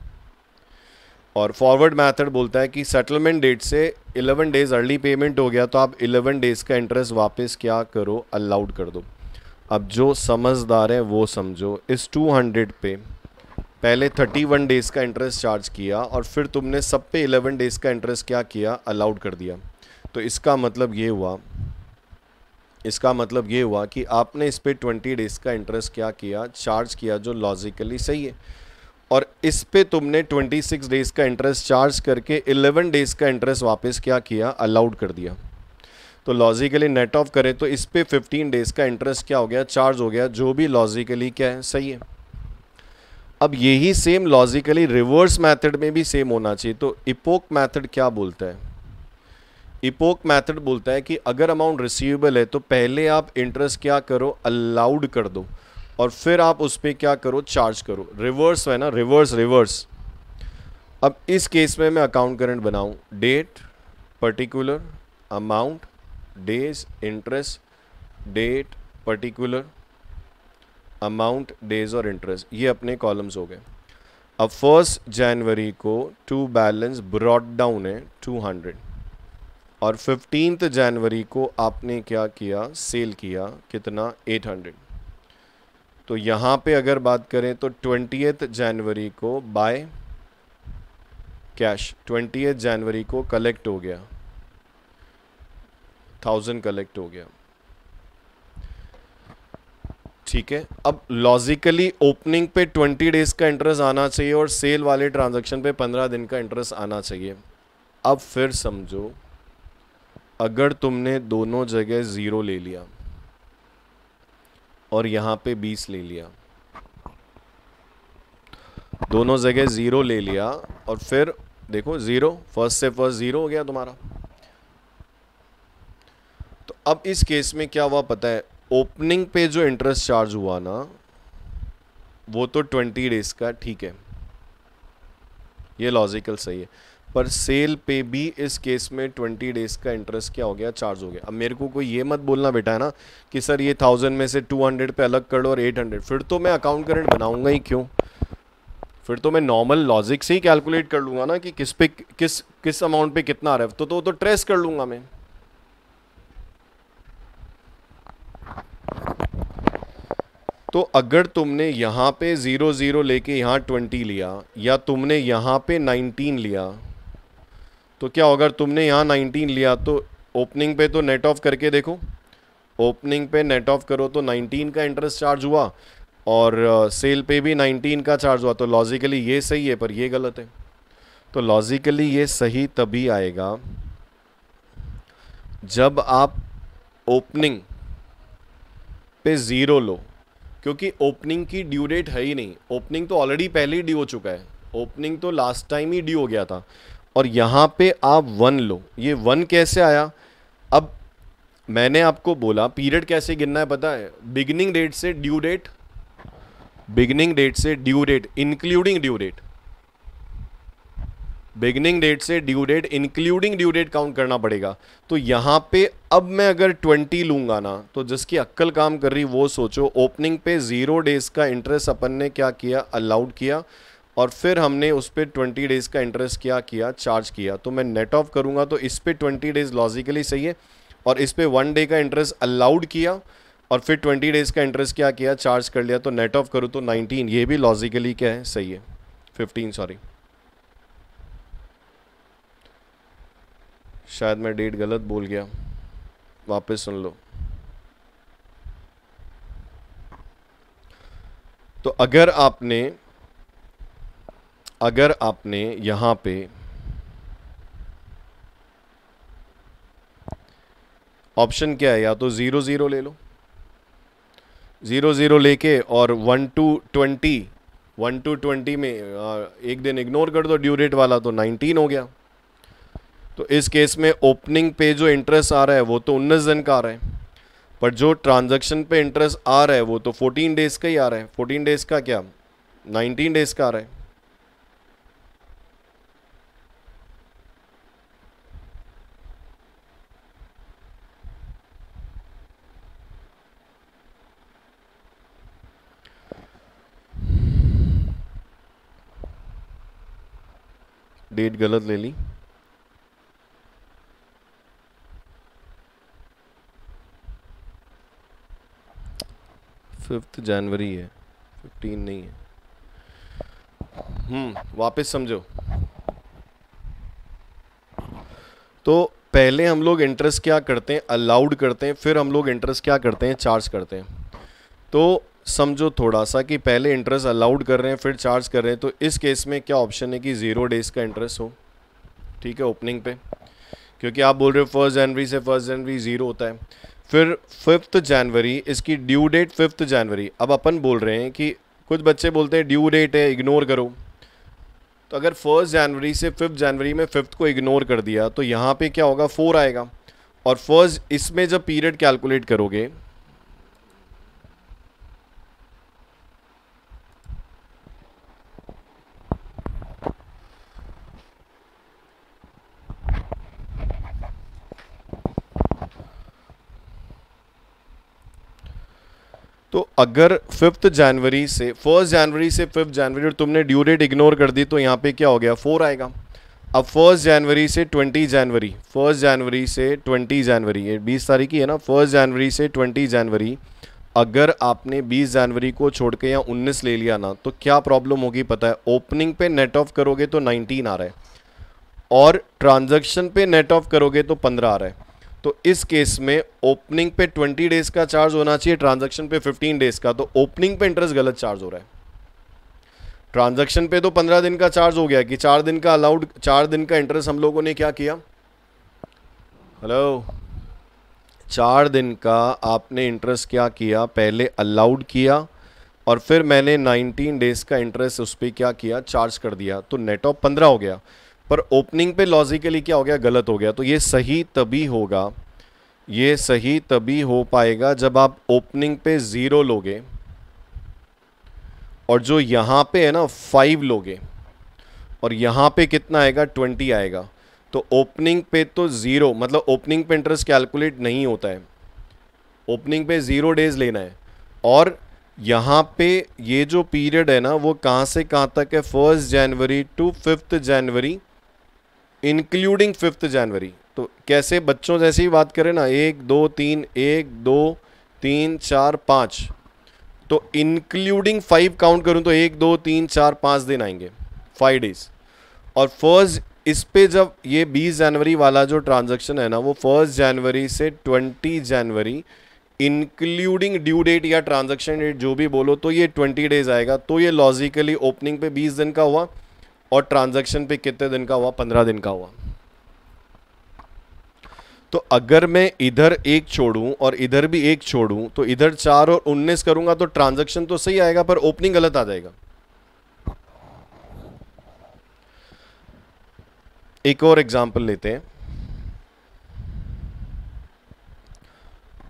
और फॉरवर्ड मेथड बोलता है कि सेटलमेंट डेट से 11 डेज अर्ली पेमेंट हो गया, तो आप 11 डेज का इंटरेस्ट वापस क्या करो, अलाउड कर दो। अब जो समझदार है वो समझो, इस 200 पे पहले 31 डेज का इंटरेस्ट चार्ज किया और फिर तुमने सब पे 11 डेज का इंटरेस्ट क्या किया, अलाउड कर दिया। तो इसका मतलब ये हुआ, इसका मतलब ये हुआ कि आपने इस पे 20 डेज का इंटरेस्ट क्या किया, चार्ज किया, जो लॉजिकली सही है। और इस पे तुमने 26 डेज का इंटरेस्ट चार्ज करके 11 डेज का इंटरेस्ट वापस क्या किया, अलाउड कर दिया। तो लॉजिकली नेट ऑफ करें तो इस पे 15 डेज का इंटरेस्ट क्या हो गया, चार्ज हो गया, जो भी लॉजिकली क्या है, सही है। अब यही सेम लॉजिकली रिवर्स मेथड में भी सेम होना चाहिए। तो इपोक मेथड क्या बोलता है, इपोक मेथड बोलता है कि अगर अमाउंट रिसीवेबल है तो पहले आप इंटरेस्ट क्या करो, अलाउड कर दो, और फिर आप उस पर क्या करो, चार्ज करो। रिवर्स है ना, रिवर्स रिवर्स। अब इस केस में मैं अकाउंट करंट बनाऊं, date, particular, amount, days, interest, date, particular, amount, days और इंटरेस्ट, ये अपने कॉलम्स हो गए। अब 1 जनवरी को टू बैलेंस ब्रॉट डाउन है 200 और 15 जनवरी को आपने क्या किया, सेल किया, कितना, 800। तो यहाँ पे अगर बात करें तो 20th जनवरी को बाय कैश, 20th जनवरी को कलेक्ट हो गया, 1000 कलेक्ट हो गया। ठीक है, अब लॉजिकली ओपनिंग पे 20 डेज का इंटरेस्ट आना चाहिए और सेल वाले ट्रांजैक्शन पे 15 दिन का इंटरेस्ट आना चाहिए। अब फिर समझो, अगर तुमने दोनों जगह 0 ले लिया और यहाँ पे 20 ले लिया, दोनों जगह 0 ले लिया और फिर देखो 0, फर्स्ट से फर्स्ट 0 हो गया तुम्हारा। तो अब इस केस में क्या हुआ पता है, ओपनिंग पे जो इंटरेस्ट चार्ज हुआ ना वो तो 20 डेज का, ठीक है, ये लॉजिकल सही है, पर सेल पे भी इस केस में 20 डेज का इंटरेस्ट क्या हो गया, चार्ज हो गया। अब मेरे को कोई ये मत बोलना बेटा है ना कि सर ये 1000 में से 200 पे अलग कर लो और 800, फिर तो मैं अकाउंट करंट बनाऊंगा ही क्यों, फिर तो मैं नॉर्मल लॉजिक से ही कैलकुलेट कर लूंगा ना कि किस पे किस अमाउंट पे कितना आ रहा है, तो ट्रेस कर लूंगा मैं। तो अगर तुमने यहाँ पे 0 0 लेके यहाँ 20 लिया या तुमने यहाँ पे 19 लिया, तो क्या अगर तुमने यहाँ 19 लिया तो ओपनिंग पे तो नेट ऑफ करके देखो, ओपनिंग पे नेट ऑफ करो तो 19 का इंटरेस्ट चार्ज हुआ और सेल पे भी 19 का चार्ज हुआ, तो लॉजिकली ये सही है पर ये गलत है। तो लॉजिकली ये सही तभी आएगा जब आप ओपनिंग पे 0 लो, क्योंकि ओपनिंग की ड्यू डेट है ही नहीं, ओपनिंग तो ऑलरेडी पहले ही ड्यू हो चुका है, ओपनिंग तो लास्ट टाइम ही ड्यू हो गया था। और यहाँ पे आप 1 लो, ये 1 कैसे आया, अब मैंने आपको बोला पीरियड कैसे गिनना है पता है, बिगिनिंग डेट से ड्यू डेट, बिगिनिंग डेट से due date including due date, beginning date से due date including due date count करना पड़ेगा। तो यहाँ पे अब मैं अगर 20 लूंगा ना, तो जिसकी अक्ल काम कर रही वो सोचो, ओपनिंग पे 0 डेज का इंटरेस्ट अपन ने क्या किया, अलाउड किया, और फिर हमने उस पर 20 डेज का इंटरेस्ट क्या किया, चार्ज किया। तो मैं नेट ऑफ करूंगा तो इस पे 20 डेज लॉजिकली सही है, और इस पे 1 डे का इंटरेस्ट अलाउड किया और फिर 20 डेज का इंटरेस्ट क्या किया, चार्ज कर लिया, तो नेट ऑफ करूँ तो 19, ये भी लॉजिकली क्या है, सही है, 15 सॉरी, शायद मैं डेट गलत बोल गया, वापस सुन लो। तो अगर आपने यहां पे ऑप्शन क्या है, या तो 0 0 ले लो, 0 0 लेके और 1 to 20 में एक दिन इग्नोर कर दो ड्यू डेट वाला, तो 19 हो गया। तो इस केस में ओपनिंग पे जो इंटरेस्ट आ रहा है वो तो 19 दिन का आ रहा है, पर जो ट्रांजैक्शन पे इंटरेस्ट आ रहा है वो तो 14 डेज का ही आ रहा है, 14 डेज का क्या, 19 डेज का आ रहा है। डेट गलत ले ली, फिफ्थ जनवरी है, 15 नहीं है। वापस समझो, तो पहले हम लोग इंटरेस्ट क्या करते हैं, अलाउड करते हैं, फिर हम लोग इंटरेस्ट क्या करते हैं, चार्ज करते हैं। तो समझो थोड़ा सा कि पहले इंटरेस्ट अलाउड कर रहे हैं फिर चार्ज कर रहे हैं, तो इस केस में क्या ऑप्शन है कि 0 डेज का इंटरेस्ट हो, ठीक है, ओपनिंग पे, क्योंकि आप बोल रहे हो 1 जनवरी से 1 जनवरी 0 होता है। फिर 5 जनवरी, इसकी ड्यू डेट 5 जनवरी। अब अपन बोल रहे हैं कि कुछ बच्चे बोलते हैं ड्यू डेट है इग्नोर करो, तो अगर 1 जनवरी से 5 जनवरी में 5th को इग्नोर कर दिया तो यहाँ पे क्या होगा, 4 आएगा, और फर्स्ट इसमें जब पीरियड कैलकुलेट करोगे तो अगर 5 जनवरी से 1 जनवरी से 5 जनवरी और तुमने ड्यू डेट इग्नोर कर दी तो यहाँ पे क्या हो गया 4 आएगा। अब 1 जनवरी से 20 जनवरी 1 जनवरी से 20 जनवरी ये 20 तारीख की है ना, 1 जनवरी से 20 जनवरी अगर आपने 20 जनवरी को छोड़ के या 19 ले लिया ना तो क्या प्रॉब्लम होगी पता है। ओपनिंग पे नेट ऑफ करोगे तो 19 आ रहा है और ट्रांजैक्शन पे नेट ऑफ करोगे तो 15 आ रहा है। तो इस केस में ओपनिंग पे 20 डेज का चार्ज होना चाहिए, ट्रांजैक्शन पे 15 डेज का। तो ओपनिंग पे इंटरेस्ट गलत चार्ज हो रहा है। ट्रांजैक्शन पे तो 15 दिन का चार्ज हो गया कि 4 दिन का अलाउड, 4 दिन का इंटरेस्ट हम लोगों ने क्या किया, हेलो 4 दिन का आपने इंटरेस्ट क्या किया, पहले अलाउड किया और फिर मैंने 19 डेज का इंटरेस्ट उस पर क्या किया, चार्ज कर दिया। तो नेट ऑफ 15 हो गया, पर ओपनिंग पे लॉजिकली क्या हो गया, गलत हो गया। तो ये सही तभी होगा, ये सही तभी हो पाएगा जब आप ओपनिंग पे 0 लोगे और जो यहाँ पे है ना 5 लोगे और यहाँ पे कितना आएगा 20 आएगा। तो ओपनिंग पे तो 0 मतलब ओपनिंग पे इंटरेस्ट कैलकुलेट नहीं होता है, ओपनिंग पे 0 डेज लेना है। और यहाँ पे ये जो पीरियड है ना वो कहाँ से कहाँ तक है, 1 जनवरी टू 5 जनवरी इंक्लूडिंग 5 जनवरी। तो कैसे बच्चों जैसे ही बात करें ना, 1 2 3 1 2 3 4 5, तो इंक्लूडिंग 5 काउंट करूं तो 1 2 3 4 5 दिन आएंगे, 5 डेज। और फर्स्ट इस पे जब ये 20 जनवरी वाला जो ट्रांजैक्शन है ना वो 1 जनवरी से 20 जनवरी इंक्लूडिंग ड्यू डेट या ट्रांजैक्शन डेट जो भी बोलो, तो ये 20 डेज आएगा। तो ये लॉजिकली ओपनिंग पे 20 दिन का हुआ और ट्रांजैक्शन पे कितने दिन का हुआ, 15 दिन का हुआ। तो अगर मैं इधर 1 छोड़ूं और इधर भी 1 छोड़ूं तो इधर 4 और 19 करूंगा तो ट्रांजैक्शन तो सही आएगा पर ओपनिंग गलत आ जाएगा। एक और एग्जांपल लेते हैं,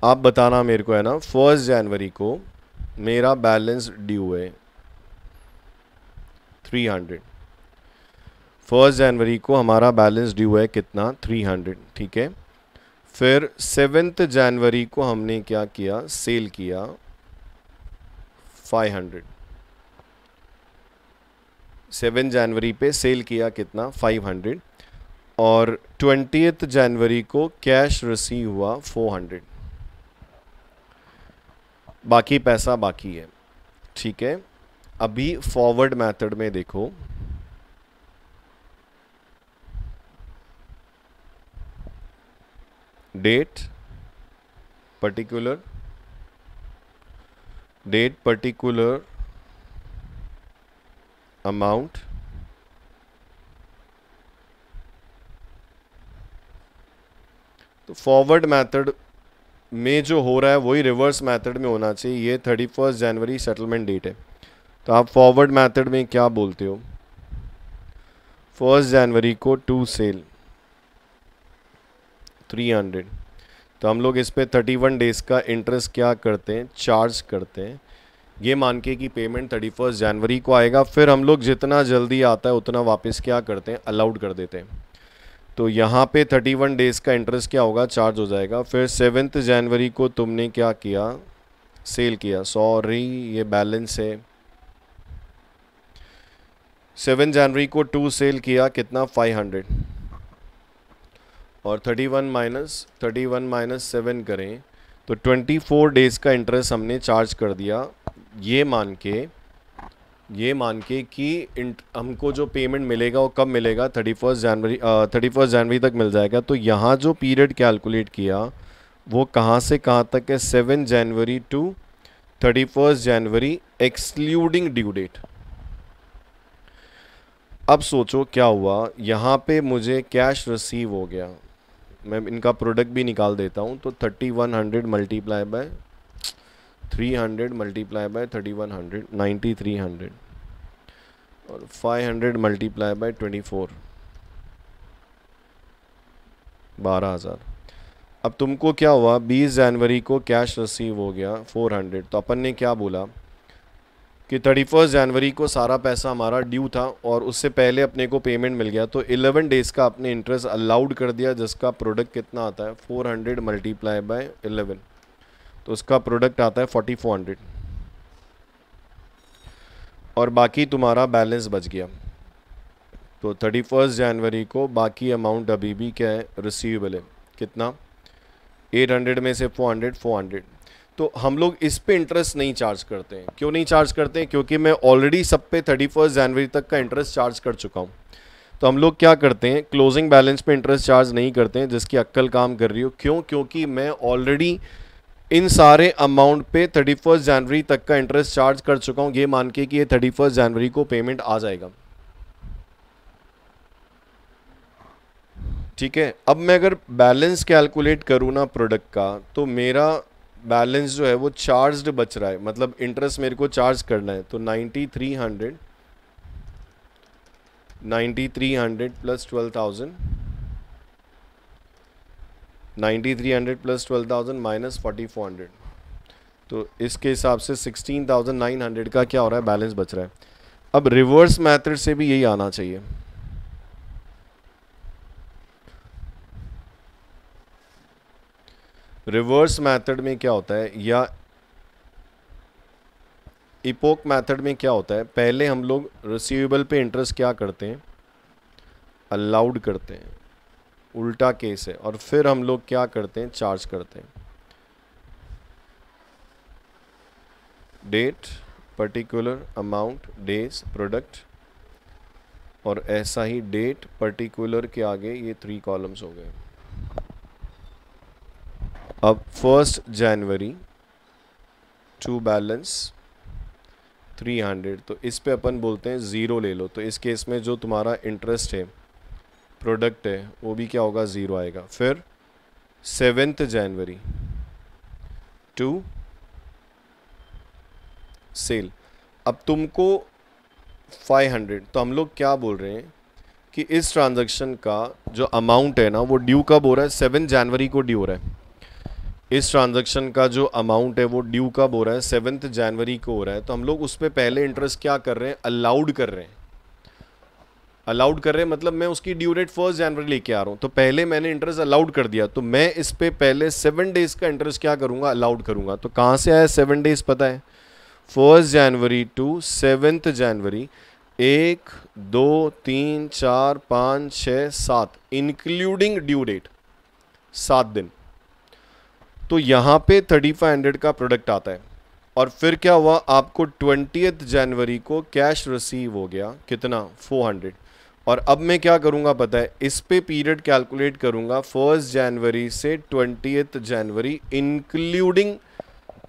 आप बताना मेरे को है ना, 1 जनवरी को मेरा बैलेंस ड्यू है 300। 1 जनवरी को हमारा बैलेंस ड्यू है कितना, 300, ठीक है। फिर 7 जनवरी को हमने क्या किया, सेल किया 500। 7 जनवरी पे सेल किया कितना, 500। और 20 जनवरी को कैश रिसीव हुआ 400, बाकी पैसा बाकी है, ठीक है। अभी फॉरवर्ड मेथड में देखो, डेट पर्टिकुलर अमाउंट तो फॉरवर्ड मेथड में जो हो रहा है वही रिवर्स मेथड में होना चाहिए। ये 31 जनवरी सेटलमेंट डेट है, तो आप फॉरवर्ड मेथड में क्या बोलते हो, 1 जनवरी को टू सेल 300। तो हम लोग इस पे 31 डेज का इंटरेस्ट क्या करते हैं, चार्ज करते हैं, ये मान के कि पेमेंट 31 जनवरी को आएगा। फिर हम लोग जितना जल्दी आता है उतना वापस क्या करते हैं, अलाउड कर देते हैं। तो यहाँ पे 31 डेज का इंटरेस्ट क्या होगा, चार्ज हो जाएगा। फिर 7 जनवरी को तुमने क्या किया, सेल किया, सॉरी ये बैलेंस है। 7 जनवरी को टू सेल किया कितना, 500। और 31 माइनस 7 करें तो 24 डेज का इंटरेस्ट हमने चार्ज कर दिया, ये मान के कि हमको जो पेमेंट मिलेगा वो कब मिलेगा, 31 जनवरी तक मिल जाएगा। तो यहाँ जो पीरियड कैलकुलेट किया वो कहाँ से कहाँ तक है, 7 जनवरी टू 31 जनवरी एक्सक्लूडिंग ड्यू डेट। अब सोचो क्या हुआ, यहाँ पे मुझे कैश रिसीव हो गया, मैं इनका प्रोडक्ट भी निकाल देता हूँ। तो 3100 मल्टीप्लाई बाय 300 मल्टीप्लाई बाय 3100 9300 और 500 मल्टीप्लाई बाय 24 12,000। अब तुमको क्या हुआ, 20 जनवरी को कैश रिसीव हो गया 400। तो अपन ने क्या बोला कि 31 जनवरी को सारा पैसा हमारा ड्यू था और उससे पहले अपने को पेमेंट मिल गया। तो 11 डेज़ का अपने इंटरेस्ट अलाउड कर दिया, जिसका प्रोडक्ट कितना आता है, 400 मल्टीप्लाई बाय 11, तो उसका प्रोडक्ट आता है 4400। और बाकी तुम्हारा बैलेंस बच गया। तो 31 जनवरी को बाकी अमाउंट अभी भी क्या है, रिसीवेबल है। कितना? 800 में से 400। तो हम लोग इस पे इंटरेस्ट नहीं चार्ज करते हैं। क्यों नहीं चार्ज करते हैं? क्योंकि मैं ऑलरेडी सब पे 31 जनवरी तक का इंटरेस्ट चार्ज कर चुका हूँ। तो हम लोग क्या करते हैं, क्लोजिंग बैलेंस पे इंटरेस्ट चार्ज नहीं करते हैं, जिसकी अक्ल काम कर रही हो। क्यों? क्योंकि मैं ऑलरेडी इन सारे अमाउंट पे 31 जनवरी तक का इंटरेस्ट चार्ज कर चुका हूँ, ये मान के कि ये 31 जनवरी को पेमेंट आ जाएगा। ठीक है। अब मैं अगर बैलेंस कैलकुलेट करूँ ना प्रोडक्ट का, तो मेरा बैलेंस जो है वो चार्ज्ड बच रहा है, मतलब इंटरेस्ट मेरे को चार्ज करना है। तो 9300 प्लस 12,000, 9300 प्लस 12,000 माइनस 4400, तो इसके हिसाब से 16,900 का क्या हो रहा है, बैलेंस बच रहा है। अब रिवर्स मेथड से भी यही आना चाहिए। रिवर्स मेथड में क्या होता है, या इपोक मेथड में क्या होता है, पहले हम लोग रिसीवेबल पे इंटरेस्ट क्या करते हैं, अलाउड करते हैं, उल्टा केस है, और फिर हम लोग क्या करते हैं, चार्ज करते हैं। Date, particular amount, days, product, और ऐसा ही डेट पर्टिकुलर के आगे ये 3 कॉलम्स हो गए। अब 1 जनवरी टू बैलेंस 300, तो इस पे अपन बोलते हैं ज़ीरो ले लो। तो इस केस में जो तुम्हारा इंटरेस्ट है, प्रोडक्ट है, वो भी क्या होगा, ज़ीरो आएगा। फिर 7 जनवरी टू सेल, अब तुमको 500, तो हम लोग क्या बोल रहे हैं कि इस ट्रांजैक्शन का जो अमाउंट है ना, वो ड्यू कब हो रहा है, 7 जनवरी को ड्यू हो रहा है। इस ट्रांजैक्शन का जो अमाउंट है वो ड्यू कब हो रहा है, 7 जनवरी को हो रहा है। तो हम लोग उस पर पहले इंटरेस्ट क्या कर रहे हैं, अलाउड कर रहे हैं। अलाउड कर रहे हैं मतलब मैं उसकी ड्यू डेट 1 जनवरी लेके आ रहा हूँ, तो पहले मैंने इंटरेस्ट अलाउड कर दिया, तो मैं इस पे पहले 7 डेज का इंटरेस्ट क्या करूँगा, अलाउड करूँगा। तो कहाँ से आया 7 डेज, पता है, 1 जनवरी टू 7 जनवरी, 1 2 3 4 5 6 7 इंक्लूडिंग ड्यू डेट, 7 दिन। तो यहाँ पे 3500 का प्रोडक्ट आता है। और फिर क्या हुआ, आपको 20 जनवरी को कैश रिसीव हो गया, कितना, 400। और अब मैं क्या करूँगा पता है, इस पे पीरियड कैलकुलेट करूँगा 1 जनवरी से 20 जनवरी इंक्लूडिंग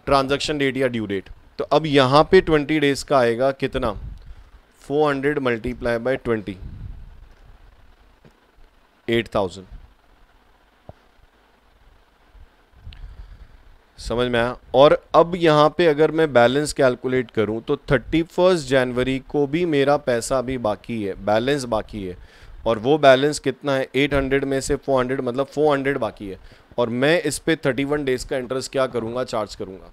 ट्रांजैक्शन डेट या ड्यू डेट। तो अब यहाँ पे 20 डेज का आएगा, कितना, 400 मल्टीप्लाई बाय 20, 8000। समझ में आया? और अब यहाँ पे अगर मैं बैलेंस कैलकुलेट करूँ तो 31 जनवरी को भी मेरा पैसा अभी बाकी है, बैलेंस बाकी है। और वो बैलेंस कितना है, 800 में से 400, मतलब 400 बाकी है। और मैं इस पे 31 डेज का इंटरेस्ट क्या करूँगा, चार्ज करूँगा,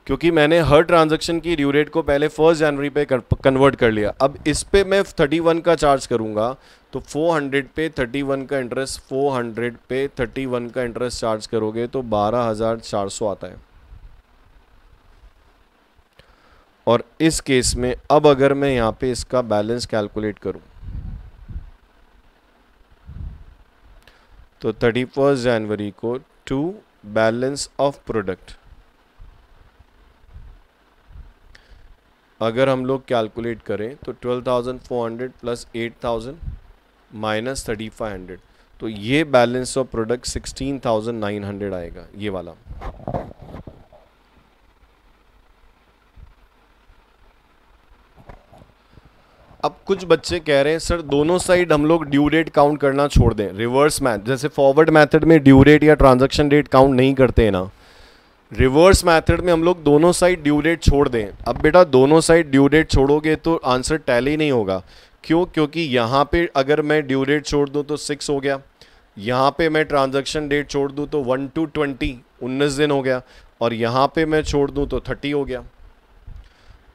क्योंकि मैंने हर ट्रांजैक्शन की ड्यू डेट को पहले 1 जनवरी पे कन्वर्ट कर लिया। अब इस पे मैं 31 का चार्ज करूँगा, तो 400 पे 31 का इंटरेस्ट, 400 पे 31 का इंटरेस्ट चार्ज करोगे तो 12,400 आता है। और इस केस में अब अगर मैं यहाँ पे इसका बैलेंस कैलकुलेट करूँ, तो 31 जनवरी को टू बैलेंस ऑफ प्रोडक्ट, अगर हम लोग कैलकुलेट करें तो 12,400 प्लस 8,000 माइनस 3,500, तो ये बैलेंस ऑफ प्रोडक्ट 16,900 आएगा, ये वाला। अब कुछ बच्चे कह रहे हैं सर दोनों साइड हम लोग ड्यू डेट काउंट करना छोड़ दें, रिवर्स मैथ, जैसे फॉरवर्ड मेथड में ड्यू डेट या ट्रांजैक्शन डेट काउंट नहीं करते हैं ना, रिवर्स मेथड में हम लोग दोनों साइड ड्यू डेट छोड़ दें। अब बेटा दोनों साइड ड्यू डेट छोड़ोगे तो आंसर टैली नहीं होगा। क्यों? क्योंकि यहाँ पे अगर मैं ड्यू डेट छोड़ दूँ तो 6 हो गया, यहाँ पे मैं ट्रांजैक्शन डेट छोड़ दूँ तो 1 to 20 19 दिन हो गया, और यहाँ पे मैं छोड़ दूँ तो 30 हो गया।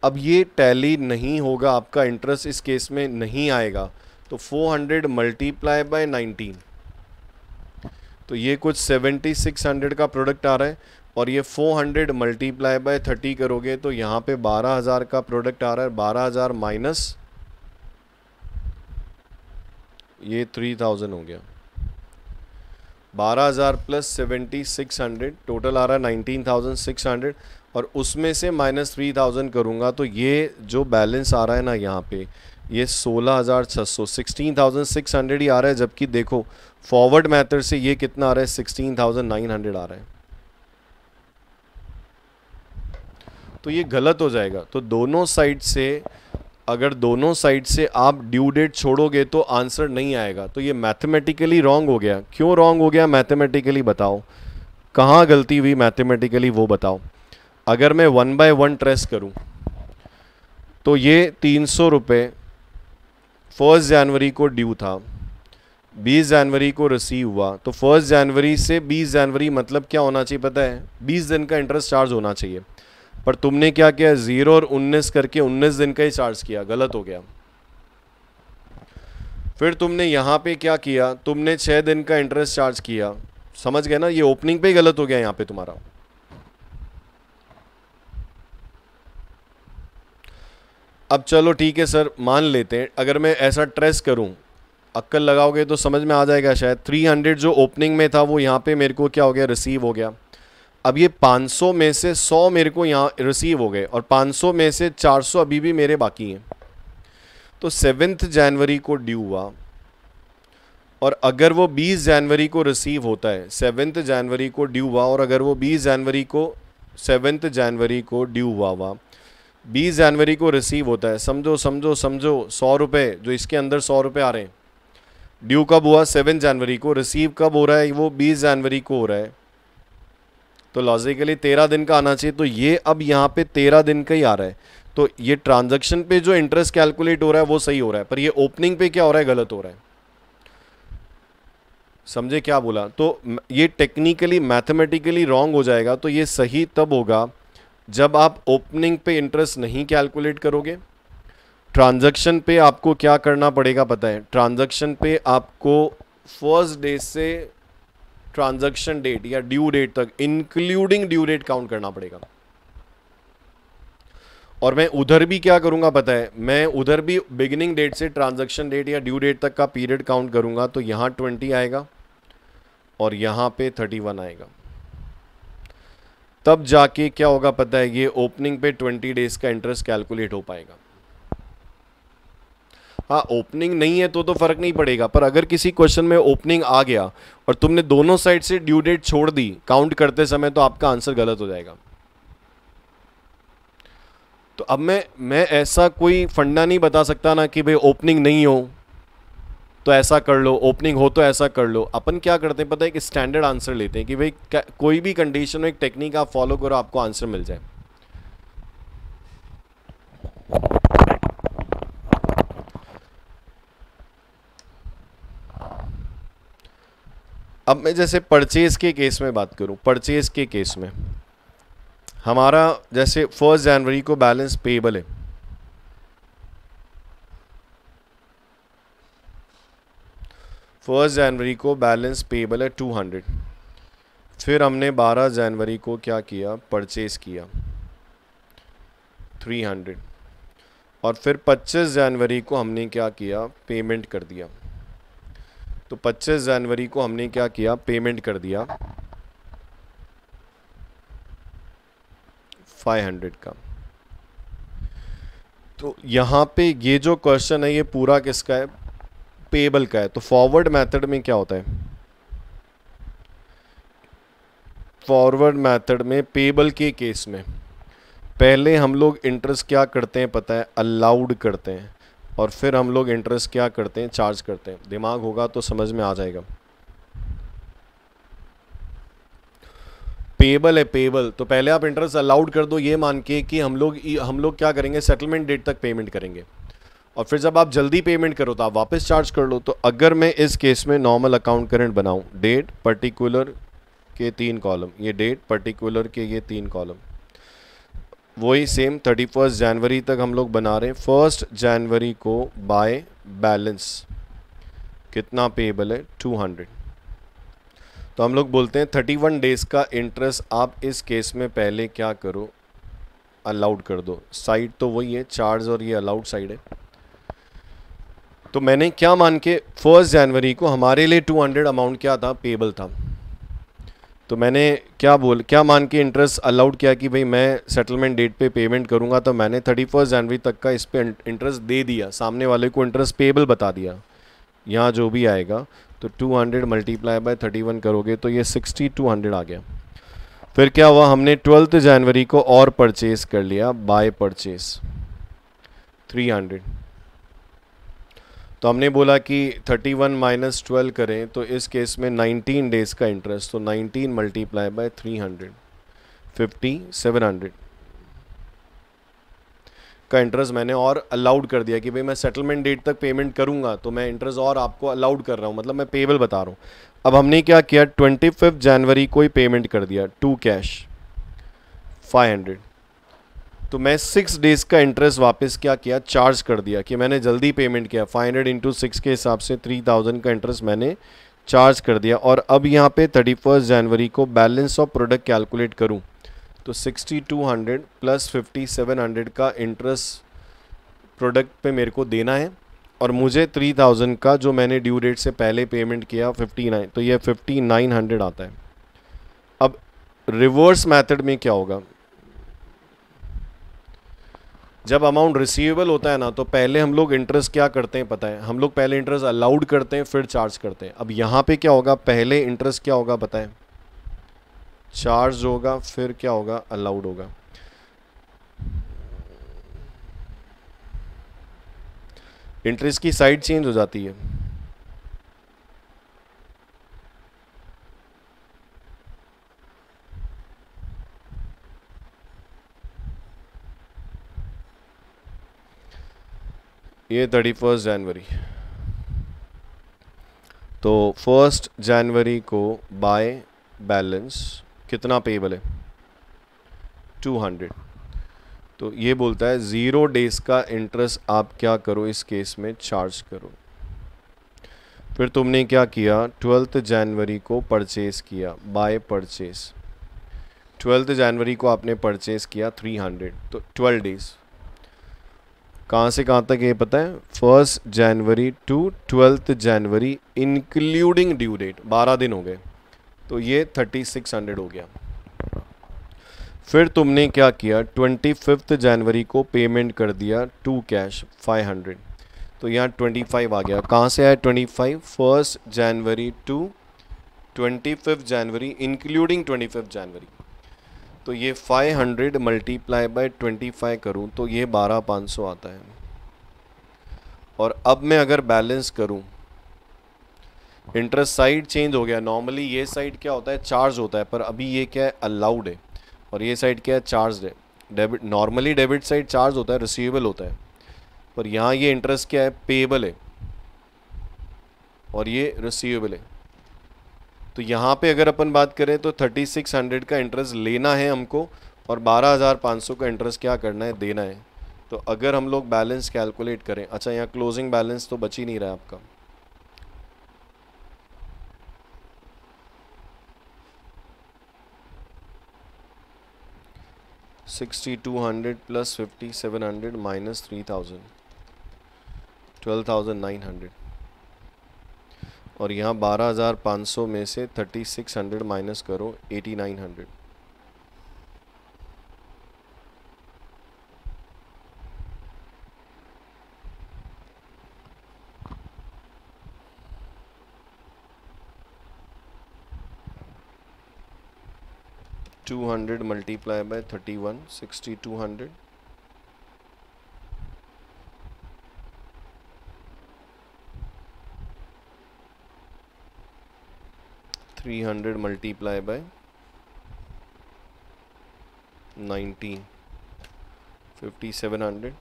अब ये टैली नहीं होगा, आपका इंटरेस्ट इस केस में नहीं आएगा। तो 400 मल्टीप्लाई बाय 19, तो ये कुछ 7600 का प्रोडक्ट आ रहा है। और ये 400 मल्टीप्लाई बाय 30 करोगे तो यहाँ पे 12,000 का प्रोडक्ट आ रहा है, 12,000 माइनस ये 3,000 हो गया, 12,000 प्लस 7,600 टोटल आ रहा है 19,600 और उसमें से माइनस 3,000 करूँगा तो ये जो बैलेंस आ रहा है ना यहाँ पे ये 16,600 16,600 ही आ रहा है, जबकि देखो फॉरवर्ड मेथड से ये कितना आ रहा है 16,900 आ रहा है, तो ये गलत हो जाएगा। तो दोनों साइड से अगर दोनों साइड से आप ड्यू डेट छोड़ोगे तो आंसर नहीं आएगा, तो ये मैथमेटिकली रॉन्ग हो गया। क्यों रॉन्ग हो गया मैथमेटिकली बताओ, कहाँ गलती हुई मैथमेटिकली वो बताओ। अगर मैं 1 बाय 1 ट्रेस करूं तो ये 300 रुपये 1 जनवरी को ड्यू था, 20 जनवरी को रिसीव हुआ, तो 1 जनवरी से 20 जनवरी मतलब क्या होना चाहिए पता है, 20 दिन का इंटरेस्ट चार्ज होना चाहिए, पर तुमने क्या किया 0 और 19 करके 19 दिन का ही चार्ज किया, गलत हो गया। फिर तुमने यहाँ पे क्या किया, तुमने 6 दिन का इंटरेस्ट चार्ज किया, समझ गए ना, ये ओपनिंग पे ही गलत हो गया यहाँ पे तुम्हारा। अब चलो ठीक है सर, मान लेते हैं अगर मैं ऐसा ट्रेस करूं, अक्कल लगाओगे तो समझ में आ जाएगा शायद। 300 जो ओपनिंग में था वो यहाँ पे मेरे को क्या हो गया, रिसीव हो गया। अब ये 500 में से 100 मेरे को यहाँ रिसीव हो गए और 500 में से 400 अभी भी मेरे बाकी हैं। तो 7 जनवरी को ड्यू हुआ और अगर वो 20 जनवरी को रिसीव होता है, 7 जनवरी को ड्यू हुआ और अगर वो 20 जनवरी को 7 जनवरी को ड्यू हुआ 20 जनवरी को रिसीव होता है, समझो समझो समझो 100 रुपये जो इसके अंदर 100 रुपये आ रहे हैं, ड्यू कब हुआ 7 जनवरी को, रिसीव कब हो रहा है वो 20 जनवरी को हो रहा है, तो लॉजिकली 13 दिन का आना चाहिए। तो ये अब यहाँ पे 13 दिन का ही आ रहा है, तो ये ट्रांजैक्शन पे जो इंटरेस्ट कैलकुलेट हो रहा है वो सही हो रहा है, पर ये ओपनिंग पे क्या हो रहा है, गलत हो रहा है। समझे क्या बोला, तो ये टेक्निकली मैथमेटिकली रॉन्ग हो जाएगा। तो ये सही तब होगा जब आप ओपनिंग पे इंटरेस्ट नहीं कैलकुलेट करोगे। ट्रांजैक्शन पे आपको क्या करना पड़ेगा पता है, ट्रांजैक्शन पे आपको फर्स्ट डे से ट्रांजैक्शन डेट या ड्यू डेट तक इंक्लूडिंग ड्यू डेट काउंट करना पड़ेगा। और मैं उधर भी क्या करूंगा पता है, मैं उधर भी बिगिनिंग डेट से ट्रांजैक्शन डेट या ड्यू डेट तक का पीरियड काउंट करूंगा, तो यहां 20 आएगा और यहां पे 31 आएगा। तब जाके क्या होगा पता है, ये ओपनिंग पे 20 डेज का इंटरेस्ट कैलकुलेट हो पाएगा। हाँ, ओपनिंग नहीं है तो फर्क नहीं पड़ेगा, पर अगर किसी क्वेश्चन में ओपनिंग आ गया और तुमने दोनों साइड से ड्यू डेट छोड़ दी काउंट करते समय, तो आपका आंसर गलत हो जाएगा। तो अब मैं ऐसा कोई फंडा नहीं बता सकता ना कि भाई ओपनिंग नहीं हो तो ऐसा कर लो, ओपनिंग हो तो ऐसा कर लो। अपन क्या करते हैं पता है, कि स्टैंडर्ड आंसर लेते हैं कि भाई कोई भी कंडीशन में एक टेक्निक आप फॉलो करो, आपको आंसर मिल जाए। अब मैं जैसे परचेज के केस में बात करूं, परचेज के केस में हमारा जैसे 1 जनवरी को बैलेंस पेएबल है, फर्स्ट जनवरी को बैलेंस पेएबल है 200, फिर हमने 12 जनवरी को क्या किया, परचेज किया 300 और फिर 25 जनवरी को हमने क्या किया, पेमेंट कर दिया। तो 25 जनवरी को हमने क्या किया, पेमेंट कर दिया 500 का। तो यहाँ पे ये जो क्वेश्चन है ये पूरा किसका है, पेएबल का है। तो फॉरवर्ड मेथड में क्या होता है, फॉरवर्ड मेथड में पेएबल के केस में पहले हम लोग इंटरेस्ट क्या करते हैं पता है, अलाउड करते हैं, और फिर हम लोग इंटरेस्ट क्या करते हैं, चार्ज करते हैं। दिमाग होगा तो समझ में आ जाएगा। पेएबल है, पेएबल, तो पहले आप इंटरेस्ट अलाउड कर दो ये मान के कि हम लोग क्या करेंगे, सेटलमेंट डेट तक पेमेंट करेंगे, और फिर जब आप जल्दी पेमेंट करो तो आप वापस चार्ज कर लो। तो अगर मैं इस केस में नॉर्मल अकाउंट करंट बनाऊं, डेट पर्टिकुलर के 3 कॉलम, ये डेट पर्टिकुलर के ये 3 कॉलम, वही सेम 31 जनवरी तक हम लोग बना रहे हैं। 1 जनवरी को बाय बैलेंस कितना पेएबल है, 200। तो हम लोग बोलते हैं 31 डेज़ का इंटरेस्ट आप इस केस में पहले क्या करो, अलाउड कर दो। साइड तो वही है चार्ज और ये अलाउड साइड है। तो मैंने क्या मान के 1 जनवरी को हमारे लिए 200 अमाउंट क्या था, पेबल था। तो मैंने क्या मान के इंटरेस्ट अलाउड किया कि भाई मैं सेटलमेंट डेट पे पेमेंट करूंगा, तो मैंने 31 जनवरी तक का इस पे इंटरेस्ट दे दिया, सामने वाले को इंटरेस्ट पेबल बता दिया। यहाँ जो भी आएगा तो 200 मल्टीप्लाई बाय 31 करोगे तो ये 6200 आ गया। फिर क्या हुआ, हमने 12 जनवरी को और परचेज कर लिया बाय परचेज 300। तो हमने बोला कि 31 माइनस 12 करें तो इस केस में 19 डेज़ का इंटरेस्ट, तो 19 मल्टीप्लाई बाय 300 5700 का इंटरेस्ट मैंने और अलाउड कर दिया कि भाई मैं सेटलमेंट डेट तक पेमेंट करूंगा, तो मैं इंटरेस्ट और आपको अलाउड कर रहा हूं, मतलब मैं पेबल बता रहा हूं। अब हमने क्या किया, 25 जनवरी को ही पेमेंट कर दिया टू कैश 500। तो मैं 6 डेज़ का इंटरेस्ट वापस क्या किया, चार्ज कर दिया कि मैंने जल्दी पेमेंट किया। 500 इंटू 6 के हिसाब से 3000 का इंटरेस्ट मैंने चार्ज कर दिया। और अब यहाँ पे 31 जनवरी को बैलेंस ऑफ प्रोडक्ट कैलकुलेट करूँ तो 6200 प्लस 5700 का इंटरेस्ट प्रोडक्ट पे मेरे को देना है, और मुझे 3000 का जो मैंने ड्यू डेट से पहले पेमेंट किया 59, तो ये 5900 आता है। अब रिवर्स मेथड में क्या होगा, जब अमाउंट रिसीवेबल होता है ना, तो पहले हम लोग इंटरेस्ट क्या करते हैं पता है, हम लोग पहले इंटरेस्ट अलाउड करते हैं फिर चार्ज करते हैं। अब यहाँ पे क्या होगा, पहले इंटरेस्ट क्या होगा पता है, चार्ज होगा, फिर क्या होगा, अलाउड होगा। इंटरेस्ट की साइड चेंज हो जाती है। ये 31 जनवरी, तो 1 जनवरी को बाय बैलेंस कितना पेबल है 200। तो ये बोलता है 0 डेज का इंटरेस्ट आप क्या करो इस केस में, चार्ज करो। फिर तुमने क्या किया, 12 जनवरी को परचेज किया बाय परचेज। 12 जनवरी को आपने परचेज किया 300, तो 12 डेज। कहाँ से कहाँ तक ये पता है, 1 जनवरी टू 12 जनवरी इंक्लूडिंग ड्यू डेट, 12 दिन हो गए, तो ये 3600 हो गया। फिर तुमने क्या किया, 25 जनवरी को पेमेंट कर दिया टू कैश 500, तो यहाँ 25 आ गया। कहाँ से आया 25, 1 जनवरी टू 25 जनवरी इंक्लूडिंग 25 जनवरी, तो ये 500 मल्टीप्लाई बाय 25 करूँ तो ये 12500 आता है। और अब मैं अगर बैलेंस करूँ, इंटरेस्ट साइड चेंज हो गया। नॉर्मली ये साइड क्या होता है, चार्ज होता है, पर अभी ये क्या है, अलाउड है, और ये साइड क्या है, चार्ज है। Debit, normally debit side charge होता है, रिसीवेबल होता है, पर यहाँ ये इंटरेस्ट क्या है, पेएबल है, और ये रिसीवेबल है। तो यहाँ पे अगर अपन बात करें तो 3600 का इंटरेस्ट लेना है हमको, और 12500 का इंटरेस्ट क्या करना है, देना है। तो अगर हम लोग बैलेंस कैलकुलेट करें, अच्छा यहाँ क्लोजिंग बैलेंस तो बच ही नहीं रहा है आपका, $6200 प्लस 5700 माइनस 3000 12,900, और यहाँ 12500 में से 3600 माइनस करो 8900, $200 multiply by 31 6200, $300 multiply by 19 5700,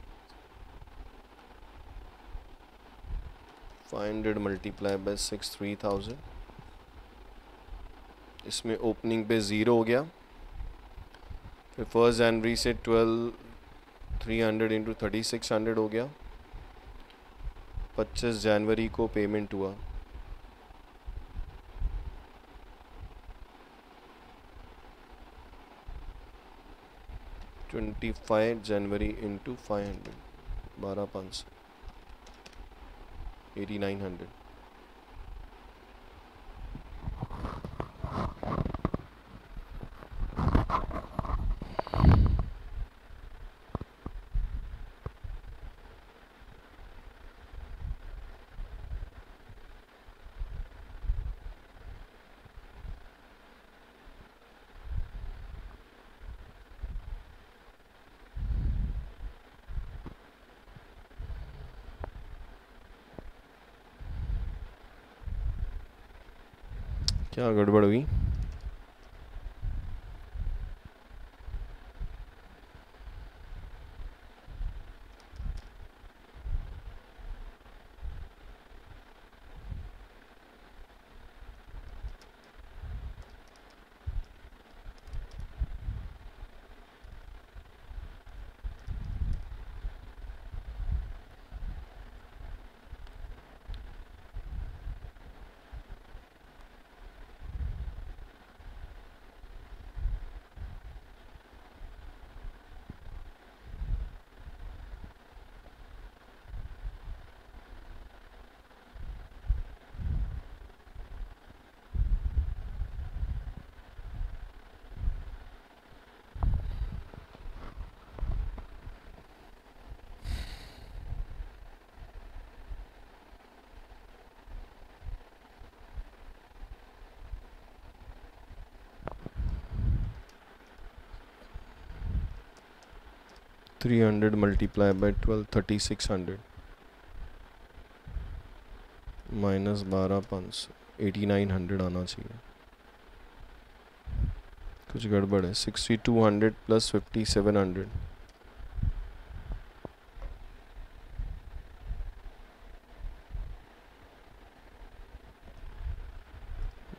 500 multiply by 6 3000। इसमें ओपनिंग पे 0 हो गया। फिर 1 जनवरी से 300 इंटू 3600 हो गया। 25 जनवरी को पेमेंट हुआ, 25 जनवरी इंटू 500, 12,500, 8900। क्या गड़बड़ हुई? $300 मल्टीप्लाई बाई 12, 3600 माइनस 12,500, 8900 आना चाहिए। कुछ गड़बड़ है। 6200 प्लस 5700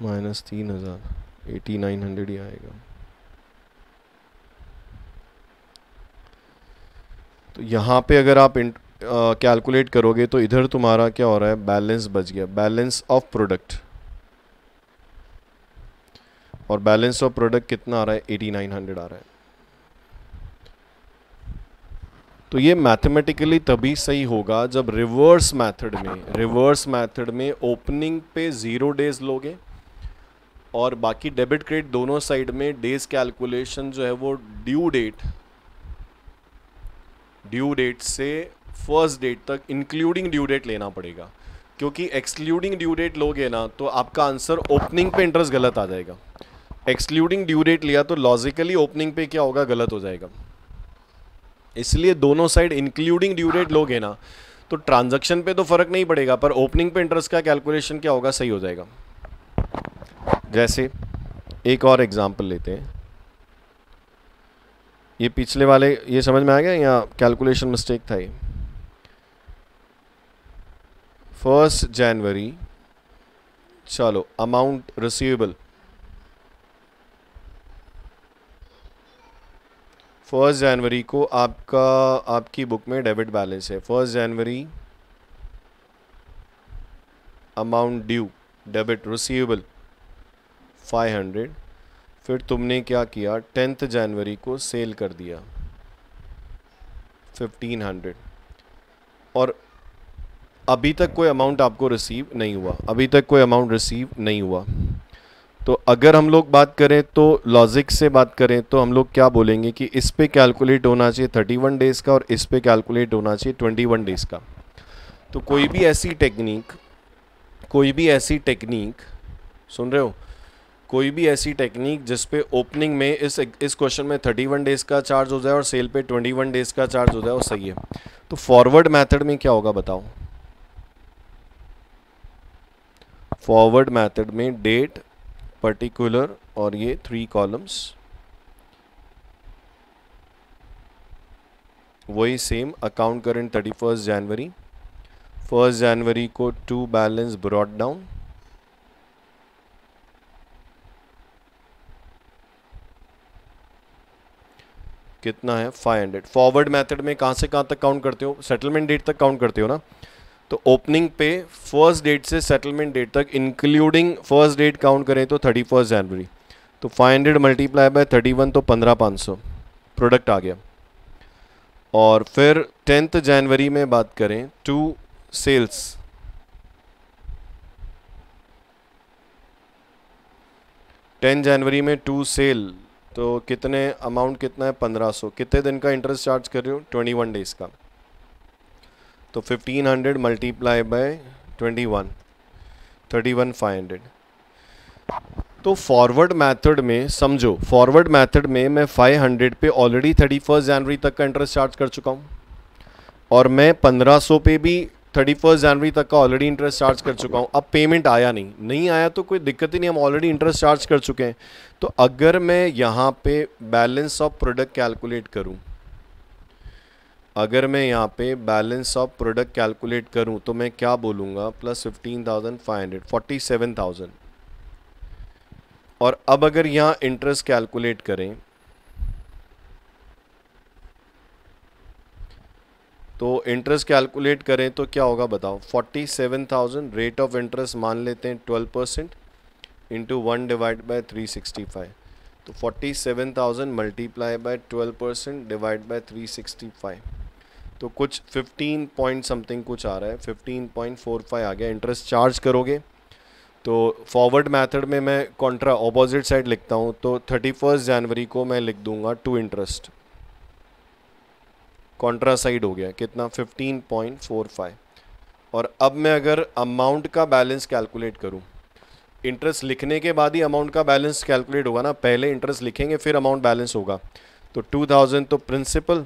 माइनस 3000, 8900 ही आएगा। तो यहाँ पे अगर आप कैलकुलेट करोगे तो इधर तुम्हारा क्या हो रहा है, बैलेंस बच गया, बैलेंस ऑफ प्रोडक्ट। और बैलेंस ऑफ प्रोडक्ट कितना आ रहा है, 8900 आ रहा है। तो ये मैथमेटिकली तभी सही होगा जब रिवर्स मेथड में ओपनिंग पे 0 डेज लोगे और बाकी डेबिट क्रेडिट दोनों साइड में डेज कैलकुलेशन जो है वो ड्यू डेट से फर्स्ट डेट तक इंक्लूडिंग ड्यू डेट लेना पड़ेगा, क्योंकि एक्सक्लूडिंग ड्यू डेट लोगे ना तो आपका आंसर ओपनिंग पे इंटरेस्ट गलत आ जाएगा। एक्सक्लूडिंग ड्यू डेट लिया तो लॉजिकली ओपनिंग पे क्या होगा, गलत हो जाएगा। इसलिए दोनों साइड इंक्लूडिंग ड्यू डेट लोगे ना तो ट्रांजैक्शन पे तो फर्क नहीं पड़ेगा, पर ओपनिंग पे इंटरेस्ट का कैलकुलेशन क्या होगा, सही हो जाएगा। जैसे एक और एग्जांपल लेते हैं। ये पिछले वाले ये समझ में आ गया या कैलकुलेशन मिस्टेक था ये? 1 जनवरी, चलो अमाउंट रिसीवेबल 1 जनवरी को आपकी बुक में डेबिट बैलेंस है। 1 जनवरी अमाउंट ड्यू डेबिट रिसीवेबल 500। फिर तुमने क्या किया, 10 जनवरी को सेल कर दिया 1500 और अभी तक कोई अमाउंट आपको रिसीव नहीं हुआ। तो अगर हम लोग बात करें तो लॉजिक से बात करें तो हम लोग क्या बोलेंगे कि इस पे कैलकुलेट होना चाहिए 31 डेज़ का और इस पे कैलकुलेट होना चाहिए 21 डेज़ का। तो कोई भी ऐसी टेक्निक सुन रहे हो, कोई भी ऐसी टेक्निक जिस पे ओपनिंग में इस क्वेश्चन में 31 डेज़ का चार्ज हो जाए और सेल पे 21 डेज़ का चार्ज हो जाए, वो सही है। तो फॉरवर्ड मेथड में क्या होगा बताओ? फॉरवर्ड मेथड में डेट, पर्टिकुलर और ये 3 कॉलम्स, वही सेम अकाउंट करेंट 31 जनवरी, 1 जनवरी को टू बैलेंस ब्रॉट डाउन, कितना है 500। फॉरवर्ड मेथड में कहाँ से कहाँ तक काउंट करते हो, सेटलमेंट डेट तक काउंट करते हो ना। तो ओपनिंग पे फर्स्ट डेट से सेटलमेंट डेट तक इंक्लूडिंग फर्स्ट डेट काउंट करें तो 31 जनवरी। तो 500 मल्टीप्लाई बाय 31 तो 15,500। प्रोडक्ट आ गया। और फिर 10th जनवरी में बात करें, 2 सेल्स, 10 जनवरी में 2 सेल, तो कितने अमाउंट कितना है 1500। कितने दिन का इंटरेस्ट चार्ज कर रहे हो 21 डेज का, तो 1500 मल्टीप्लाई बाय 21, 31,500। तो फॉरवर्ड मेथड में समझो, फॉरवर्ड मेथड में मैं 500 पे ऑलरेडी 31 जनवरी तक का इंटरेस्ट चार्ज कर चुका हूँ, और मैं 1500 पे भी 31 जनवरी तक का ऑलरेडी इंटरेस्ट चार्ज कर चुका हूँ। अब पेमेंट आया नहीं आया तो कोई दिक्कत ही नहीं, हम ऑलरेडी इंटरेस्ट चार्ज कर चुके हैं। तो अगर मैं यहाँ पे बैलेंस ऑफ प्रोडक्ट कैलकुलेट करूँ, अगर मैं यहाँ पे बैलेंस ऑफ प्रोडक्ट कैलकुलेट करूँ तो मैं क्या बोलूँगा, प्लस 15,500, 47,000। और अब अगर यहाँ इंटरेस्ट कैलकुलेट करें तो इंटरेस्ट कैलकुलेट करें तो क्या होगा बताओ, 47,000 रेट ऑफ इंटरेस्ट मान लेते हैं 12% इंटू 1 डिवाइड बाय 365, तो 47,000 मल्टीप्लाई बाय 12% डिवाइड बाय 365, तो कुछ 15 पॉइंट समथिंग कुछ आ रहा है, 15.45 आ गया। इंटरेस्ट चार्ज करोगे तो फॉरवर्ड मेथड में मैं कॉन्ट्रा ऑपोजिट साइड लिखता हूँ, तो 31 जनवरी को मैं लिख दूंगा टू इंटरेस्ट, कॉन्ट्रा साइड हो गया कितना 15.45। और अब मैं अगर अमाउंट का बैलेंस कैलकुलेट करूं, इंटरेस्ट लिखने के बाद ही अमाउंट का बैलेंस कैलकुलेट होगा ना, पहले इंटरेस्ट लिखेंगे फिर अमाउंट बैलेंस होगा। तो 2000 तो प्रिंसिपल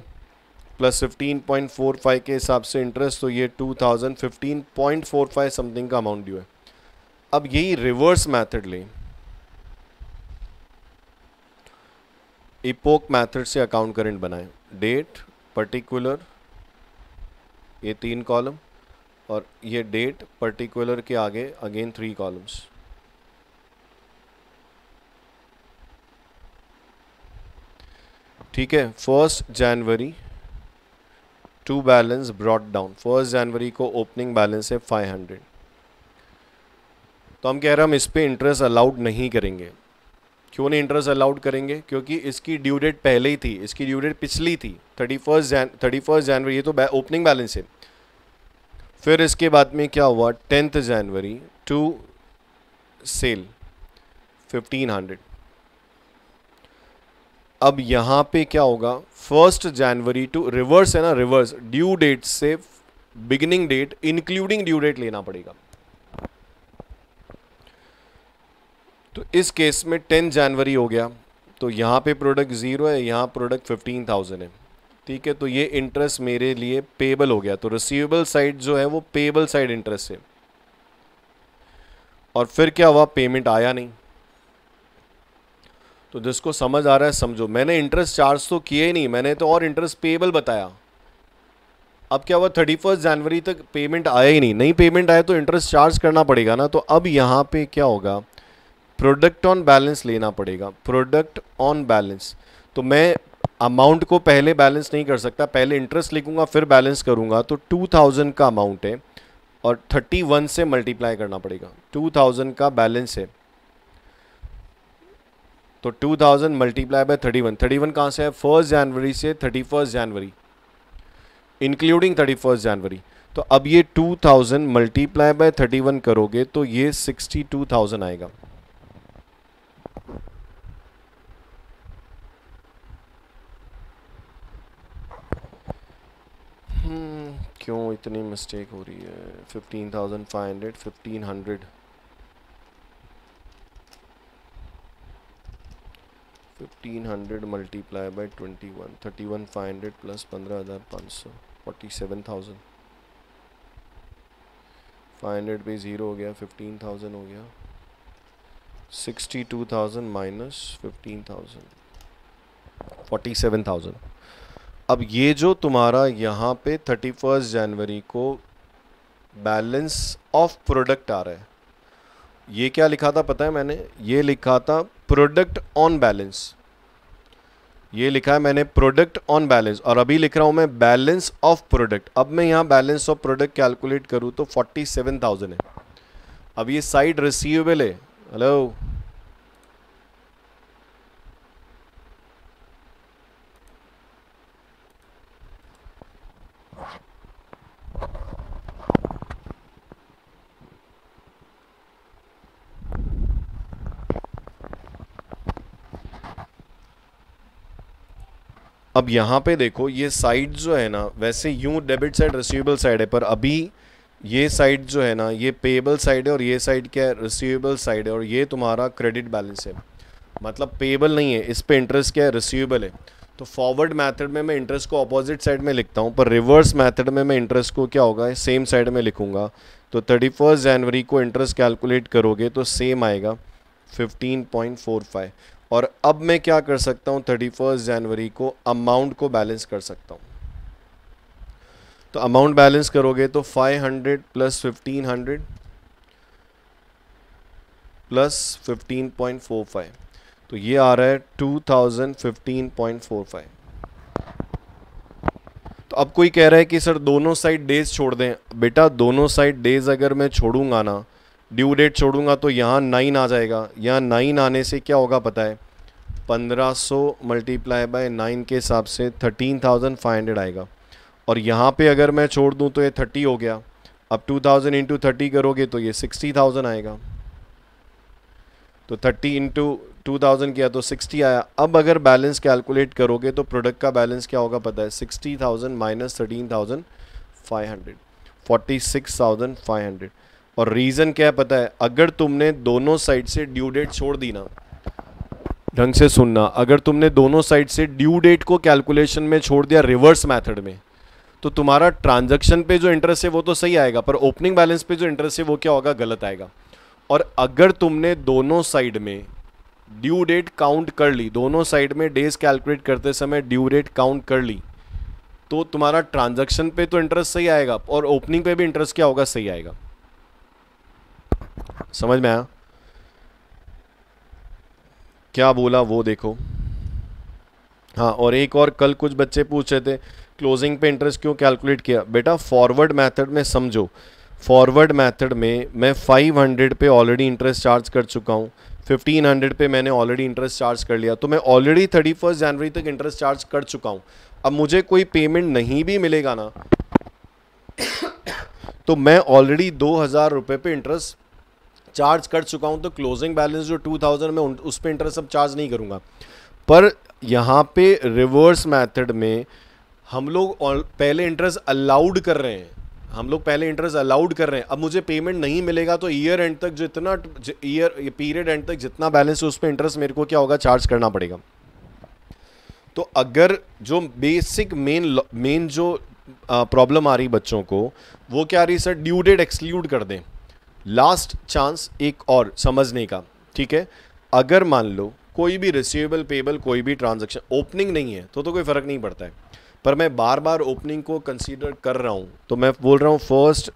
प्लस 15.45 के हिसाब से इंटरेस्ट, तो ये 2000 15.45 समथिंग का अमाउंट ड्यू है। अब यही रिवर्स मेथड लें, इपोक मेथड से अकाउंट करंट बनाएं, डेट पर्टिकुलर, ये 3 कॉलम, और ये डेट पर्टिकुलर के आगे अगेन 3 कॉलम्स। ठीक है, 1 जनवरी टू बैलेंस ब्रॉट डाउन, 1 जनवरी को ओपनिंग बैलेंस है 500, तो हम कह रहे हैं हम इस पे इंटरेस्ट अलाउड नहीं करेंगे। क्यों नहीं इंटरेस्ट अलाउड करेंगे, क्योंकि इसकी ड्यू डेट पहले ही थी, इसकी ड्यू डेट पिछली थी 31 जनवरी, ये तो ओपनिंग बैलेंस है। फिर इसके बाद में क्या हुआ, 10th जनवरी टू सेल 1500। अब यहाँ पे क्या होगा, 1 जनवरी टू रिवर्स है ना, रिवर्स ड्यू डेट से beginning date including due date लेना पड़ेगा। तो इस केस में 10 जनवरी हो गया, तो यहाँ पे प्रोडक्ट 0 है, यहाँ प्रोडक्ट 15,000 है। ठीक है, तो ये इंटरेस्ट मेरे लिए पेबल हो गया, तो रिसीवेबल साइड जो है वो पेबल साइड इंटरेस्ट है। और फिर क्या हुआ, पेमेंट आया नहीं। तो जिसको समझ आ रहा है समझो, मैंने इंटरेस्ट चार्ज तो किए ही नहीं, मैंने तो और इंटरेस्ट पेबल बताया। अब क्या हुआ, 31 जनवरी तक पेमेंट आया ही नहीं पेमेंट आया तो इंटरेस्ट चार्ज करना पड़ेगा ना। तो अब यहाँ पे क्या होगा, प्रोडक्ट ऑन बैलेंस लेना पड़ेगा, प्रोडक्ट ऑन बैलेंस। तो मैं अमाउंट को पहले बैलेंस नहीं कर सकता, पहले इंटरेस्ट लिखूंगा फिर बैलेंस करूंगा। तो 2000 का अमाउंट है और 31 से मल्टीप्लाई करना पड़ेगा, 2000 का बैलेंस है, तो 2000 मल्टीप्लाई बाय 31 कहाँ से है, 1 जनवरी से 31 जनवरी इंक्लूडिंग 31 जनवरी। तो अब ये 2000 मल्टीप्लाई बाय 31 करोगे तो ये 62,000 आएगा। क्यों इतनी मिस्टेक हो रही है, 15,500 1500 1500 मल्टीप्लाई बाय 21, 31,500 प्लस 15,500 47,000, 500 पे 0 हो गया, 15,000 हो गया, 62,000 माइनस 15,000 47,000। अब ये जो तुम्हारा यहाँ पे 31 जनवरी को बैलेंस ऑफ प्रोडक्ट आ रहा है, ये क्या लिखा था पता है मैंने, ये लिखा था प्रोडक्ट ऑन बैलेंस, ये लिखा है मैंने प्रोडक्ट ऑन बैलेंस, और अभी लिख रहा हूँ मैं बैलेंस ऑफ प्रोडक्ट। अब मैं यहाँ बैलेंस ऑफ प्रोडक्ट कैलकुलेट करूँ तो 47,000 है। अब ये साइड रिसीवेबल है, हेलो अब यहाँ पे देखो ये साइड जो है ना, वैसे यूं डेबिट साइड रिसीवेबल साइड है, पर अभी ये साइड जो है ना ये पेएबल साइड है और ये साइड क्या है, रिसीवेबल साइड है, और ये तुम्हारा क्रेडिट बैलेंस है, मतलब पेएबल नहीं है, इस पे इंटरेस्ट क्या है, रिसीवेबल है। तो फॉरवर्ड मेथड में मैं इंटरेस्ट को अपोजिट साइड में लिखता हूँ, पर रिवर्स मेथड में मैं इंटरेस्ट को क्या होगा, सेम साइड में लिखूंगा। तो 31 जनवरी को इंटरेस्ट कैलकुलेट करोगे तो सेम आएगा 15.45। और अब मैं क्या कर सकता हूँ, 31 जनवरी को अमाउंट को बैलेंस कर सकता हूँ। तो अमाउंट बैलेंस करोगे तो 500 प्लस 1500 प्लस 15.45, तो ये आ रहा है 2015.45। तो अब कोई कह रहा है कि सर दोनों साइड डेज छोड़ दें। बेटा दोनों साइड डेज अगर मैं छोड़ूंगा ना, ड्यू डेट छोड़ूंगा, तो यहाँ 9 आ जाएगा। यहाँ 9 आने से क्या होगा पता है, 1500 मल्टीप्लाई बाय 9 के हिसाब से 13,500 आएगा। और यहाँ पे अगर मैं छोड़ दूँ तो ये 30 हो गया। अब 2000 इंटू 30 करोगे तो ये 60,000 आएगा। तो 30 इंटू 2000 किया तो 60 आया। अब अगर बैलेंस कैलकुलेट करोगे तो प्रोडक्ट का बैलेंस क्या होगा पता है, 60,000 माइनस 13,500, 46,500। और रीज़न क्या है पता है, अगर तुमने दोनों साइड से ड्यू डेट छोड़ दी ना, ढंग से सुनना, अगर तुमने दोनों साइड से ड्यू डेट को कैलकुलेशन में छोड़ दिया रिवर्स मेथड में, तो तुम्हारा ट्रांजैक्शन पे जो इंटरेस्ट है वो तो सही आएगा, पर ओपनिंग बैलेंस पे जो इंटरेस्ट है वो क्या होगा, गलत आएगा। और अगर तुमने दोनों साइड में ड्यू डेट काउंट कर ली, दोनों साइड में डेज कैलकुलेट करते समय ड्यू डेट काउंट कर ली, तो तुम्हारा ट्रांजैक्शन पे तो इंटरेस्ट सही आएगा और ओपनिंग पे भी इंटरेस्ट क्या होगा, सही आएगा। समझ में आया? क्या बोला वो देखो। हाँ, और एक और कल कुछ बच्चे पूछ रहे थे क्लोजिंग पे इंटरेस्ट क्यों कैलकुलेट किया। बेटा फॉरवर्ड मेथड में समझो, फॉरवर्ड मेथड में मैं 500 पे ऑलरेडी इंटरेस्ट चार्ज कर चुका हूँ, 1500 पे मैंने ऑलरेडी इंटरेस्ट चार्ज कर लिया, तो मैं ऑलरेडी 31 जनवरी तक इंटरेस्ट चार्ज कर चुका हूँ। अब मुझे कोई पेमेंट नहीं भी मिलेगा ना तो मैं ऑलरेडी 2000 रुपये पे इंटरेस्ट चार्ज कर चुका हूँ, तो क्लोजिंग बैलेंस जो 2000 में उस पर इंटरेस्ट अब चार्ज नहीं करूँगा। पर यहाँ पे रिवर्स मेथड में हम लोग पहले इंटरेस्ट अलाउड कर रहे हैं, हम लोग पहले इंटरेस्ट अलाउड कर रहे हैं। अब मुझे पेमेंट नहीं मिलेगा तो ईयर एंड तक जितना पीरियड एंड तक जितना बैलेंस है उस पर इंटरेस्ट मेरे को क्या होगा, चार्ज करना पड़ेगा। तो अगर जो बेसिक मेन जो प्रॉब्लम आ रही बच्चों को, वो क्या आ रही सर, ड्यू डेट एक्सक्लूड कर दें। लास्ट चांस एक और समझने का, ठीक है। अगर मान लो कोई भी रिसीवेबल पेबल कोई भी ट्रांजैक्शन ओपनिंग नहीं है तो कोई फ़र्क नहीं पड़ता है, पर मैं बार बार ओपनिंग को कंसीडर कर रहा हूं, तो मैं बोल रहा हूं 1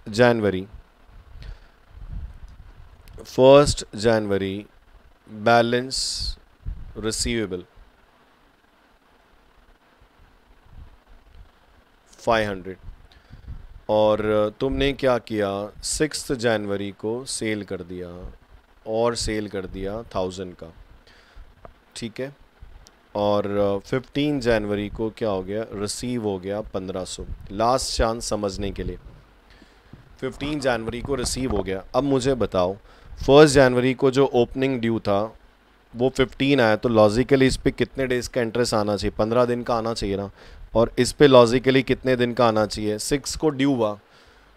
जनवरी बैलेंस रिसीवेबल 500, और तुमने क्या किया 6 जनवरी को सेल कर दिया, और सेल कर दिया 1000 का, ठीक है। और 15 जनवरी को क्या हो गया, रिसीव हो गया 1500। लास्ट चांस समझने के लिए, 15 जनवरी को रिसीव हो गया। अब मुझे बताओ 1 जनवरी को जो ओपनिंग ड्यू था वो 15 आया, तो लॉजिकली इस पे कितने डेज का इंटरेस्ट आना चाहिए, 15 दिन का आना चाहिए ना। और इस पे लॉजिकली कितने दिन का आना चाहिए, 6 को ड्यू हुआ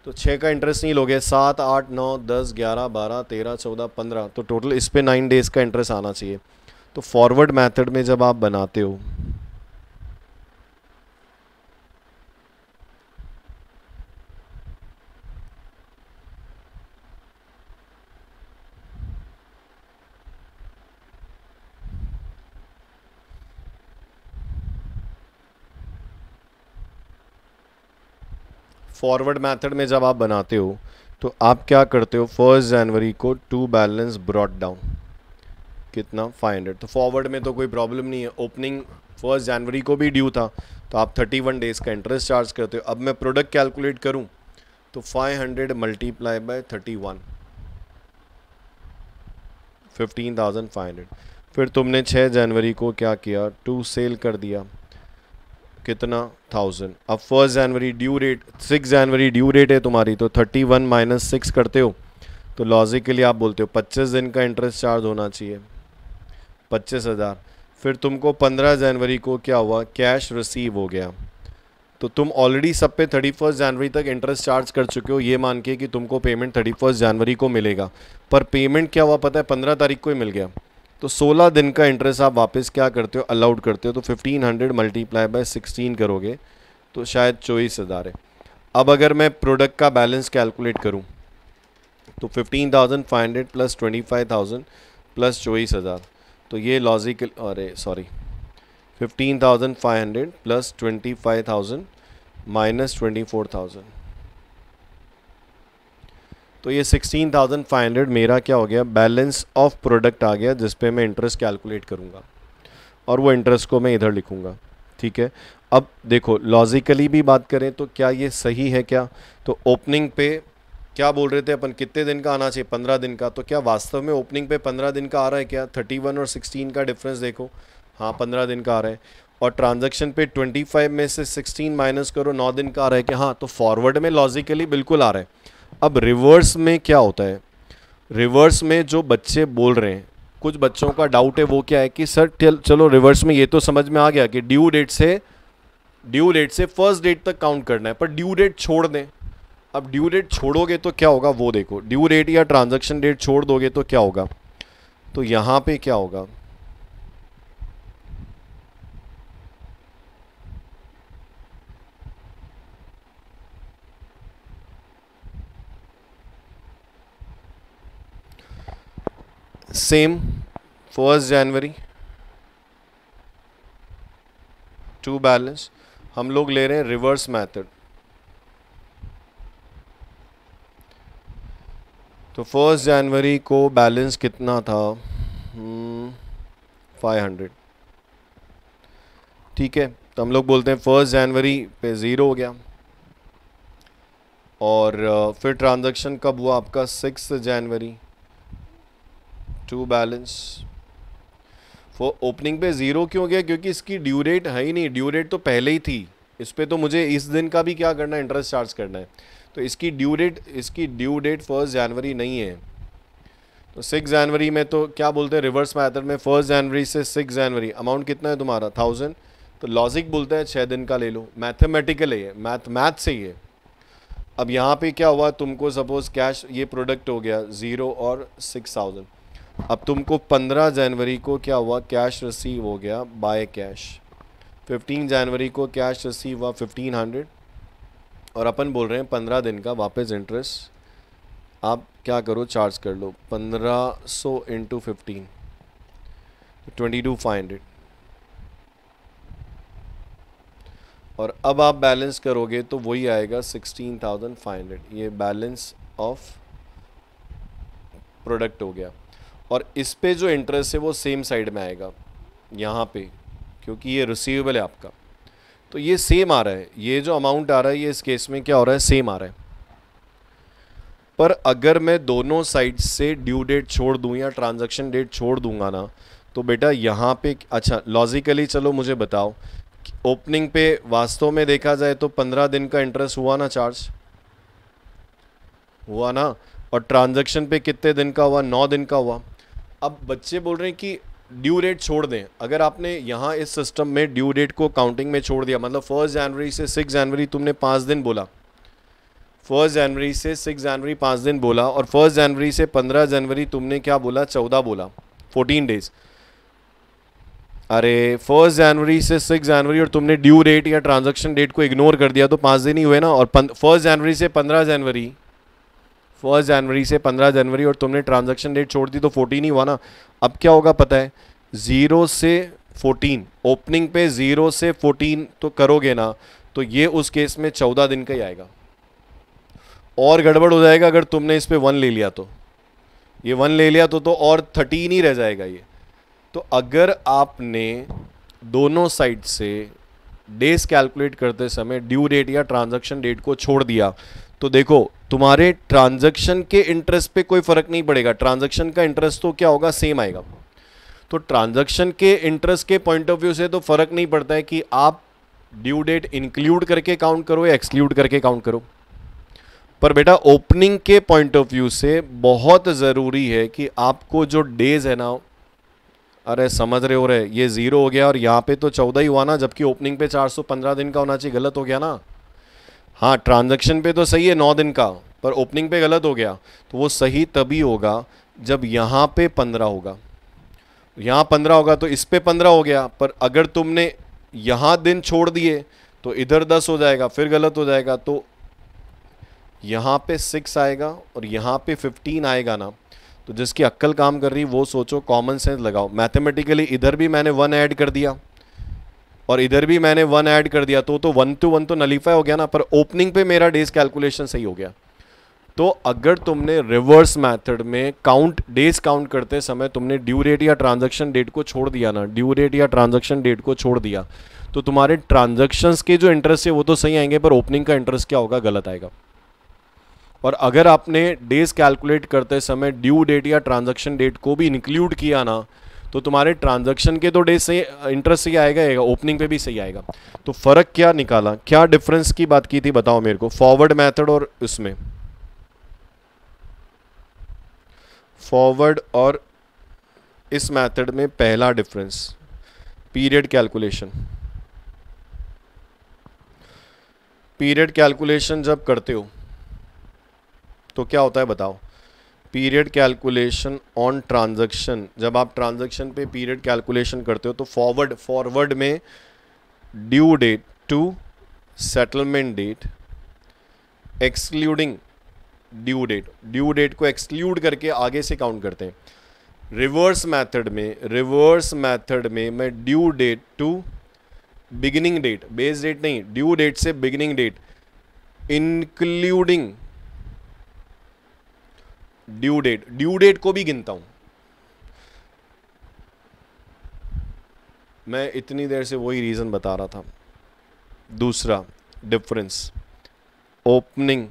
तो 6 का इंटरेस्ट नहीं लोगे, 7 8 9 10 11 12 13 14 15, तो टोटल इस पे 9 डेज का इंटरेस्ट आना चाहिए। तो फॉरवर्ड मेथड में जब आप बनाते हो तो आप क्या करते हो, 1 जनवरी को टू बैलेंस ब्रॉट डाउन कितना 500। तो फॉरवर्ड में तो कोई प्रॉब्लम नहीं है, ओपनिंग 1 जनवरी को भी ड्यू था तो आप 31 डेज का इंटरेस्ट चार्ज करते हो। अब मैं प्रोडक्ट कैलकुलेट करूं तो 500 मल्टीप्लाई बाय 31, 15,500। फिर तुमने 6 जनवरी को क्या किया, टू सेल कर दिया कितना 1000। अब 1 जनवरी ड्यू डेट, 6 जनवरी ड्यू डेट है तुम्हारी, तो 31 माइनस 6 करते हो तो लॉजिकली आप बोलते हो 25 दिन का इंटरेस्ट चार्ज होना चाहिए, 25,000। फिर तुमको 15 जनवरी को क्या हुआ, कैश रिसीव हो गया। तो तुम ऑलरेडी सब पे 31 जनवरी तक इंटरेस्ट चार्ज कर चुके हो, ये मान के कि तुमको पेमेंट 31 जनवरी को मिलेगा, पर पेमेंट क्या हुआ पता है, 15 तारीख को ही मिल गया। तो 16 दिन का इंटरेस्ट आप वापस क्या करते हो, अलाउड करते हो। तो 1500 मल्टीप्लाई बाय 16 करोगे तो शायद 24,000 है। अब अगर मैं प्रोडक्ट का बैलेंस कैलकुलेट करूं तो 15,500 प्लस 25,000 प्लस 24,000, तो ये लॉजिकल, अरे सॉरी, 15,500 प्लस 25,000 माइनस 24,000, तो ये 16,500 मेरा क्या हो गया, बैलेंस ऑफ प्रोडक्ट आ गया, जिस पे मैं इंटरेस्ट कैलकुलेट करूँगा और वो इंटरेस्ट को मैं इधर लिखूँगा। ठीक है, अब देखो लॉजिकली भी बात करें तो क्या ये सही है क्या, तो ओपनिंग पे क्या बोल रहे थे अपन, कितने दिन का आना चाहिए, 15 दिन का, तो क्या वास्तव में ओपनिंग पे 15 दिन का आ रहा है क्या, 31 और 16 का डिफरेंस देखो, हाँ 15 दिन का आ रहा है। और ट्रांजैक्शन पे 25 में से 16 माइनस करो, 9 दिन का आ रहा है क्या, हाँ, तो फॉरवर्ड में लॉजिकली बिल्कुल आ रहा है। अब रिवर्स में क्या होता है, रिवर्स में जो बच्चे बोल रहे हैं, कुछ बच्चों का डाउट है, वो क्या है कि सर चलो रिवर्स में ये तो समझ में आ गया कि ड्यू डेट से फर्स्ट डेट तक काउंट करना है, पर ड्यू डेट छोड़ दें। अब ड्यू डेट छोड़ोगे तो क्या होगा वो देखो, ड्यू डेट या ट्रांजैक्शन डेट छोड़ दोगे तो क्या होगा, तो यहां पे क्या होगा, सेम 1 जनवरी टू बैलेंस, हम लोग ले रहे हैं रिवर्स मेथड। तो 1 जनवरी को बैलेंस कितना था, 500। ठीक है, तो हम लोग बोलते हैं 1 जनवरी पे 0 हो गया, और फिर ट्रांजैक्शन कब हुआ आपका, 6 जनवरी टू बैलेंस। ओपनिंग पे 0 क्यों गया, क्योंकि इसकी ड्यू डेट है ही नहीं, ड्यू डेट तो पहले ही थी, इस पर तो मुझे इस दिन का भी क्या करना है, इंटरेस्ट चार्ज करना है, तो इसकी ड्यू डेट 1 जनवरी नहीं है। तो 6 जनवरी में तो क्या बोलते हैं रिवर्स मैथड में, 1 जनवरी से 6 जनवरी अमाउंट कितना है तुम्हारा 1000, तो लॉजिक बोलता है 6 दिन का ले लो, मैथमेटिकल है ये, मैथ से ही है। अब यहाँ पे क्या हुआ, तुमको सपोज कैश ये प्रोडक्ट हो गया 0 और 6000, अब तुमको 15 जनवरी को क्या हुआ, कैश रिसीव हो गया बाय कैश, 15 जनवरी को कैश रिसीव हुआ 1500, और अपन बोल रहे हैं 15 दिन का वापस इंटरेस्ट आप क्या करो, चार्ज कर लो, 1500 इंटू 15, 22,500, और अब आप बैलेंस करोगे तो वही आएगा 16,500, ये बैलेंस ऑफ प्रोडक्ट हो गया। और इस पे जो इंटरेस्ट है वो सेम साइड में आएगा यहाँ पे, क्योंकि ये रिसीवेबल है आपका, तो ये सेम आ रहा है, ये जो अमाउंट आ रहा है ये इस केस में क्या हो रहा है, सेम आ रहा है। पर अगर मैं दोनों साइड से ड्यू डेट छोड़ दूँ या ट्रांजैक्शन डेट छोड़ दूंगा ना, तो बेटा यहाँ पे, अच्छा लॉजिकली चलो मुझे बताओ, ओपनिंग पे वास्तव में देखा जाए तो 15 दिन का इंटरेस्ट हुआ ना, चार्ज हुआ ना, और ट्रांजैक्शन पे कितने दिन का हुआ, 9 दिन का हुआ। अब बच्चे बोल रहे हैं कि ड्यू डेट छोड़ दें, अगर आपने यहाँ इस सिस्टम में ड्यू डेट को काउंटिंग में छोड़ दिया, मतलब 1 जनवरी से 6 जनवरी तुमने 5 दिन बोला, 1 जनवरी से 6 जनवरी 5 दिन बोला, और 1 जनवरी से 15 जनवरी तुमने क्या बोला, 14 बोला, 14 डेज। अरे 1 जनवरी से 6 जनवरी और तुमने ड्यू डेट या ट्रांजैक्शन डेट को इग्नोर कर दिया तो 5 दिन ही हुए ना, और 1 जनवरी से 15 जनवरी, 1 जनवरी से 15 जनवरी और तुमने ट्रांजैक्शन डेट छोड़ दी तो 14 ही हुआ ना। अब क्या होगा पता है, 0 से 14, ओपनिंग पे 0 से 14 तो करोगे ना, तो ये उस केस में 14 दिन का ही आएगा। और गड़बड़ हो जाएगा अगर तुमने इस पे 1 ले लिया, तो ये 1 ले लिया तो और 13 ही रह जाएगा ये। तो अगर आपने दोनों साइड से डेज कैलकुलेट करते समय ड्यू डेट या ट्रांजैक्शन डेट को छोड़ दिया, तो देखो तुम्हारे ट्रांजैक्शन के इंटरेस्ट पे कोई फर्क नहीं पड़ेगा, ट्रांजैक्शन का इंटरेस्ट तो क्या होगा, सेम आएगा। तो ट्रांजैक्शन के इंटरेस्ट के पॉइंट ऑफ व्यू से तो फर्क नहीं पड़ता है कि आप ड्यू डेट इंक्लूड करके काउंट करो या एक्सक्लूड करके काउंट करो, पर बेटा ओपनिंग के पॉइंट ऑफ व्यू से बहुत ज़रूरी है कि आपको जो डेज है ना, अरे समझ रहे हो रहे, ये 0 हो गया और यहाँ पे तो 14 ही हुआ ना, जबकि ओपनिंग पे 415 दिन का होना चाहिए, गलत हो गया ना। हाँ ट्रांजैक्शन पे तो सही है 9 दिन का, पर ओपनिंग पे गलत हो गया। तो वो सही तभी होगा जब यहाँ पे 15 होगा, यहाँ 15 होगा तो इस पे 15 हो गया, पर अगर तुमने यहाँ दिन छोड़ दिए तो इधर 10 हो जाएगा, फिर गलत हो जाएगा। तो यहाँ पे 6 आएगा और यहाँ पे 15 आएगा ना। तो जिसकी अक्ल काम कर रही वो सोचो, कॉमन सेंस लगाओ। मैथमेटिकली इधर भी मैंने 1 ऐड कर दिया और इधर भी मैंने 1 ऐड कर दिया, तो 1 to 1 तो नलीफाई हो गया ना, पर ओपनिंग पे मेरा डेज कैलकुलेशन सही हो गया। तो अगर तुमने रिवर्स मेथड में डेज काउंट करते समय तुमने ड्यू डेट या ट्रांजैक्शन डेट को छोड़ दिया ना, ड्यू डेट या ट्रांजैक्शन डेट को छोड़ दिया, तो तुम्हारे ट्रांजैक्शंस के जो इंटरेस्ट है वो तो सही आएंगे, पर ओपनिंग का इंटरेस्ट क्या होगा, गलत आएगा। और अगर आपने डेज कैलकुलेट करते समय ड्यू डेट या ट्रांजैक्शन डेट को भी इंक्लूड किया ना, तो तुम्हारे ट्रांजैक्शन के तो डेज सही, इंटरेस्ट सही आएगा, ओपनिंग पे भी सही आएगा। तो फर्क क्या निकाला, क्या डिफरेंस की बात की थी बताओ मेरे को, फॉरवर्ड मेथड और इसमें, फॉरवर्ड और इस मेथड में पहला difference period calculation. Period calculation जब करते हो तो क्या होता है बताओ, पीरियड कैलकुलेशन ऑन ट्रांजैक्शन, जब आप ट्रांजैक्शन पे पीरियड कैलकुलेशन करते हो तो फॉरवर्ड में due date to settlement date excluding due date को एक्सक्लूड करके आगे से काउंट करते हैं। रिवर्स मेथड में मैं due date to beginning date, base date नहीं, ड्यू डेट से beginning date including due date को भी गिनता हूं। मैं इतनी देर से वही रीजन बता रहा था। दूसरा difference, opening,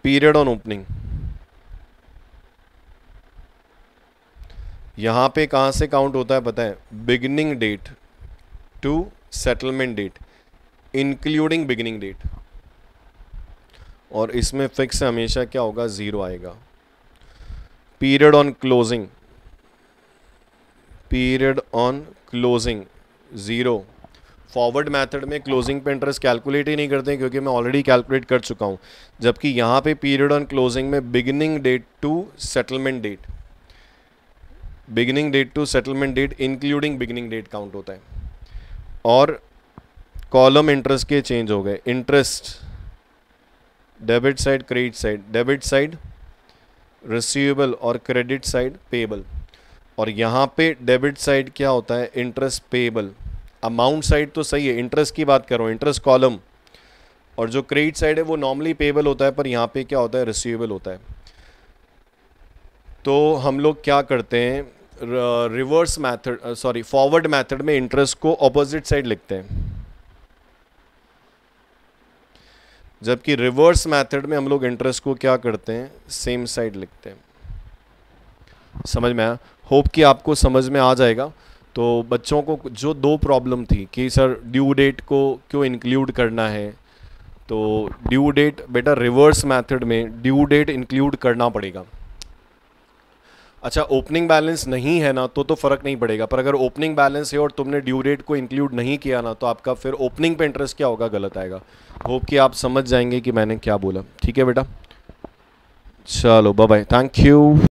period on opening. यहां पे कहां से काउंट होता है पता है, beginning date to settlement date including beginning date, और इसमें फिक्स हमेशा क्या होगा, 0 आएगा। Period on closing 0। Forward method में क्लोजिंग पे इंटरेस्ट कैलकुलेट ही नहीं करते क्योंकि मैं ऑलरेडी कैलकुलेट कर चुका हूं, जबकि यहां पे पीरियड ऑन क्लोजिंग में beginning date to settlement date including beginning date count होता है। और कॉलम इंटरेस्ट के चेंज हो गए, interest debit side credit side, debit side receivable और क्रेडिट साइड पेबल। और यहाँ पे डेबिट साइड क्या होता है, इंटरेस्ट पेबल। अमाउंट साइड तो सही है, इंटरेस्ट की बात कर रहा हूँ, इंटरेस्ट कॉलम, और जो क्रेडिट साइड है वो नॉर्मली पेबल होता है, पर यहाँ पे क्या होता है, रिसीवेबल होता है। तो हम लोग क्या करते हैं, फॉरवर्ड मेथड में इंटरेस्ट को ऑपोजिट साइड लिखते हैं, जबकि रिवर्स मेथड में हम लोग इंटरेस्ट को क्या करते हैं, सेम साइड लिखते हैं। समझ में आया? होप कि आपको समझ में आ जाएगा। तो बच्चों को जो 2 प्रॉब्लम थी कि सर ड्यू डेट को क्यों इंक्लूड करना है, तो ड्यू डेट बेटा रिवर्स मेथड में ड्यू डेट इंक्लूड करना पड़ेगा। अच्छा ओपनिंग बैलेंस नहीं है ना तो फ़र्क नहीं पड़ेगा, पर अगर ओपनिंग बैलेंस है और तुमने ड्यू डेट को इंक्लूड नहीं किया ना, तो आपका फिर ओपनिंग पे इंटरेस्ट क्या होगा, गलत आएगा। होप कि आप समझ जाएंगे कि मैंने क्या बोला। ठीक है बेटा, चलो बाय बाय, थैंक यू।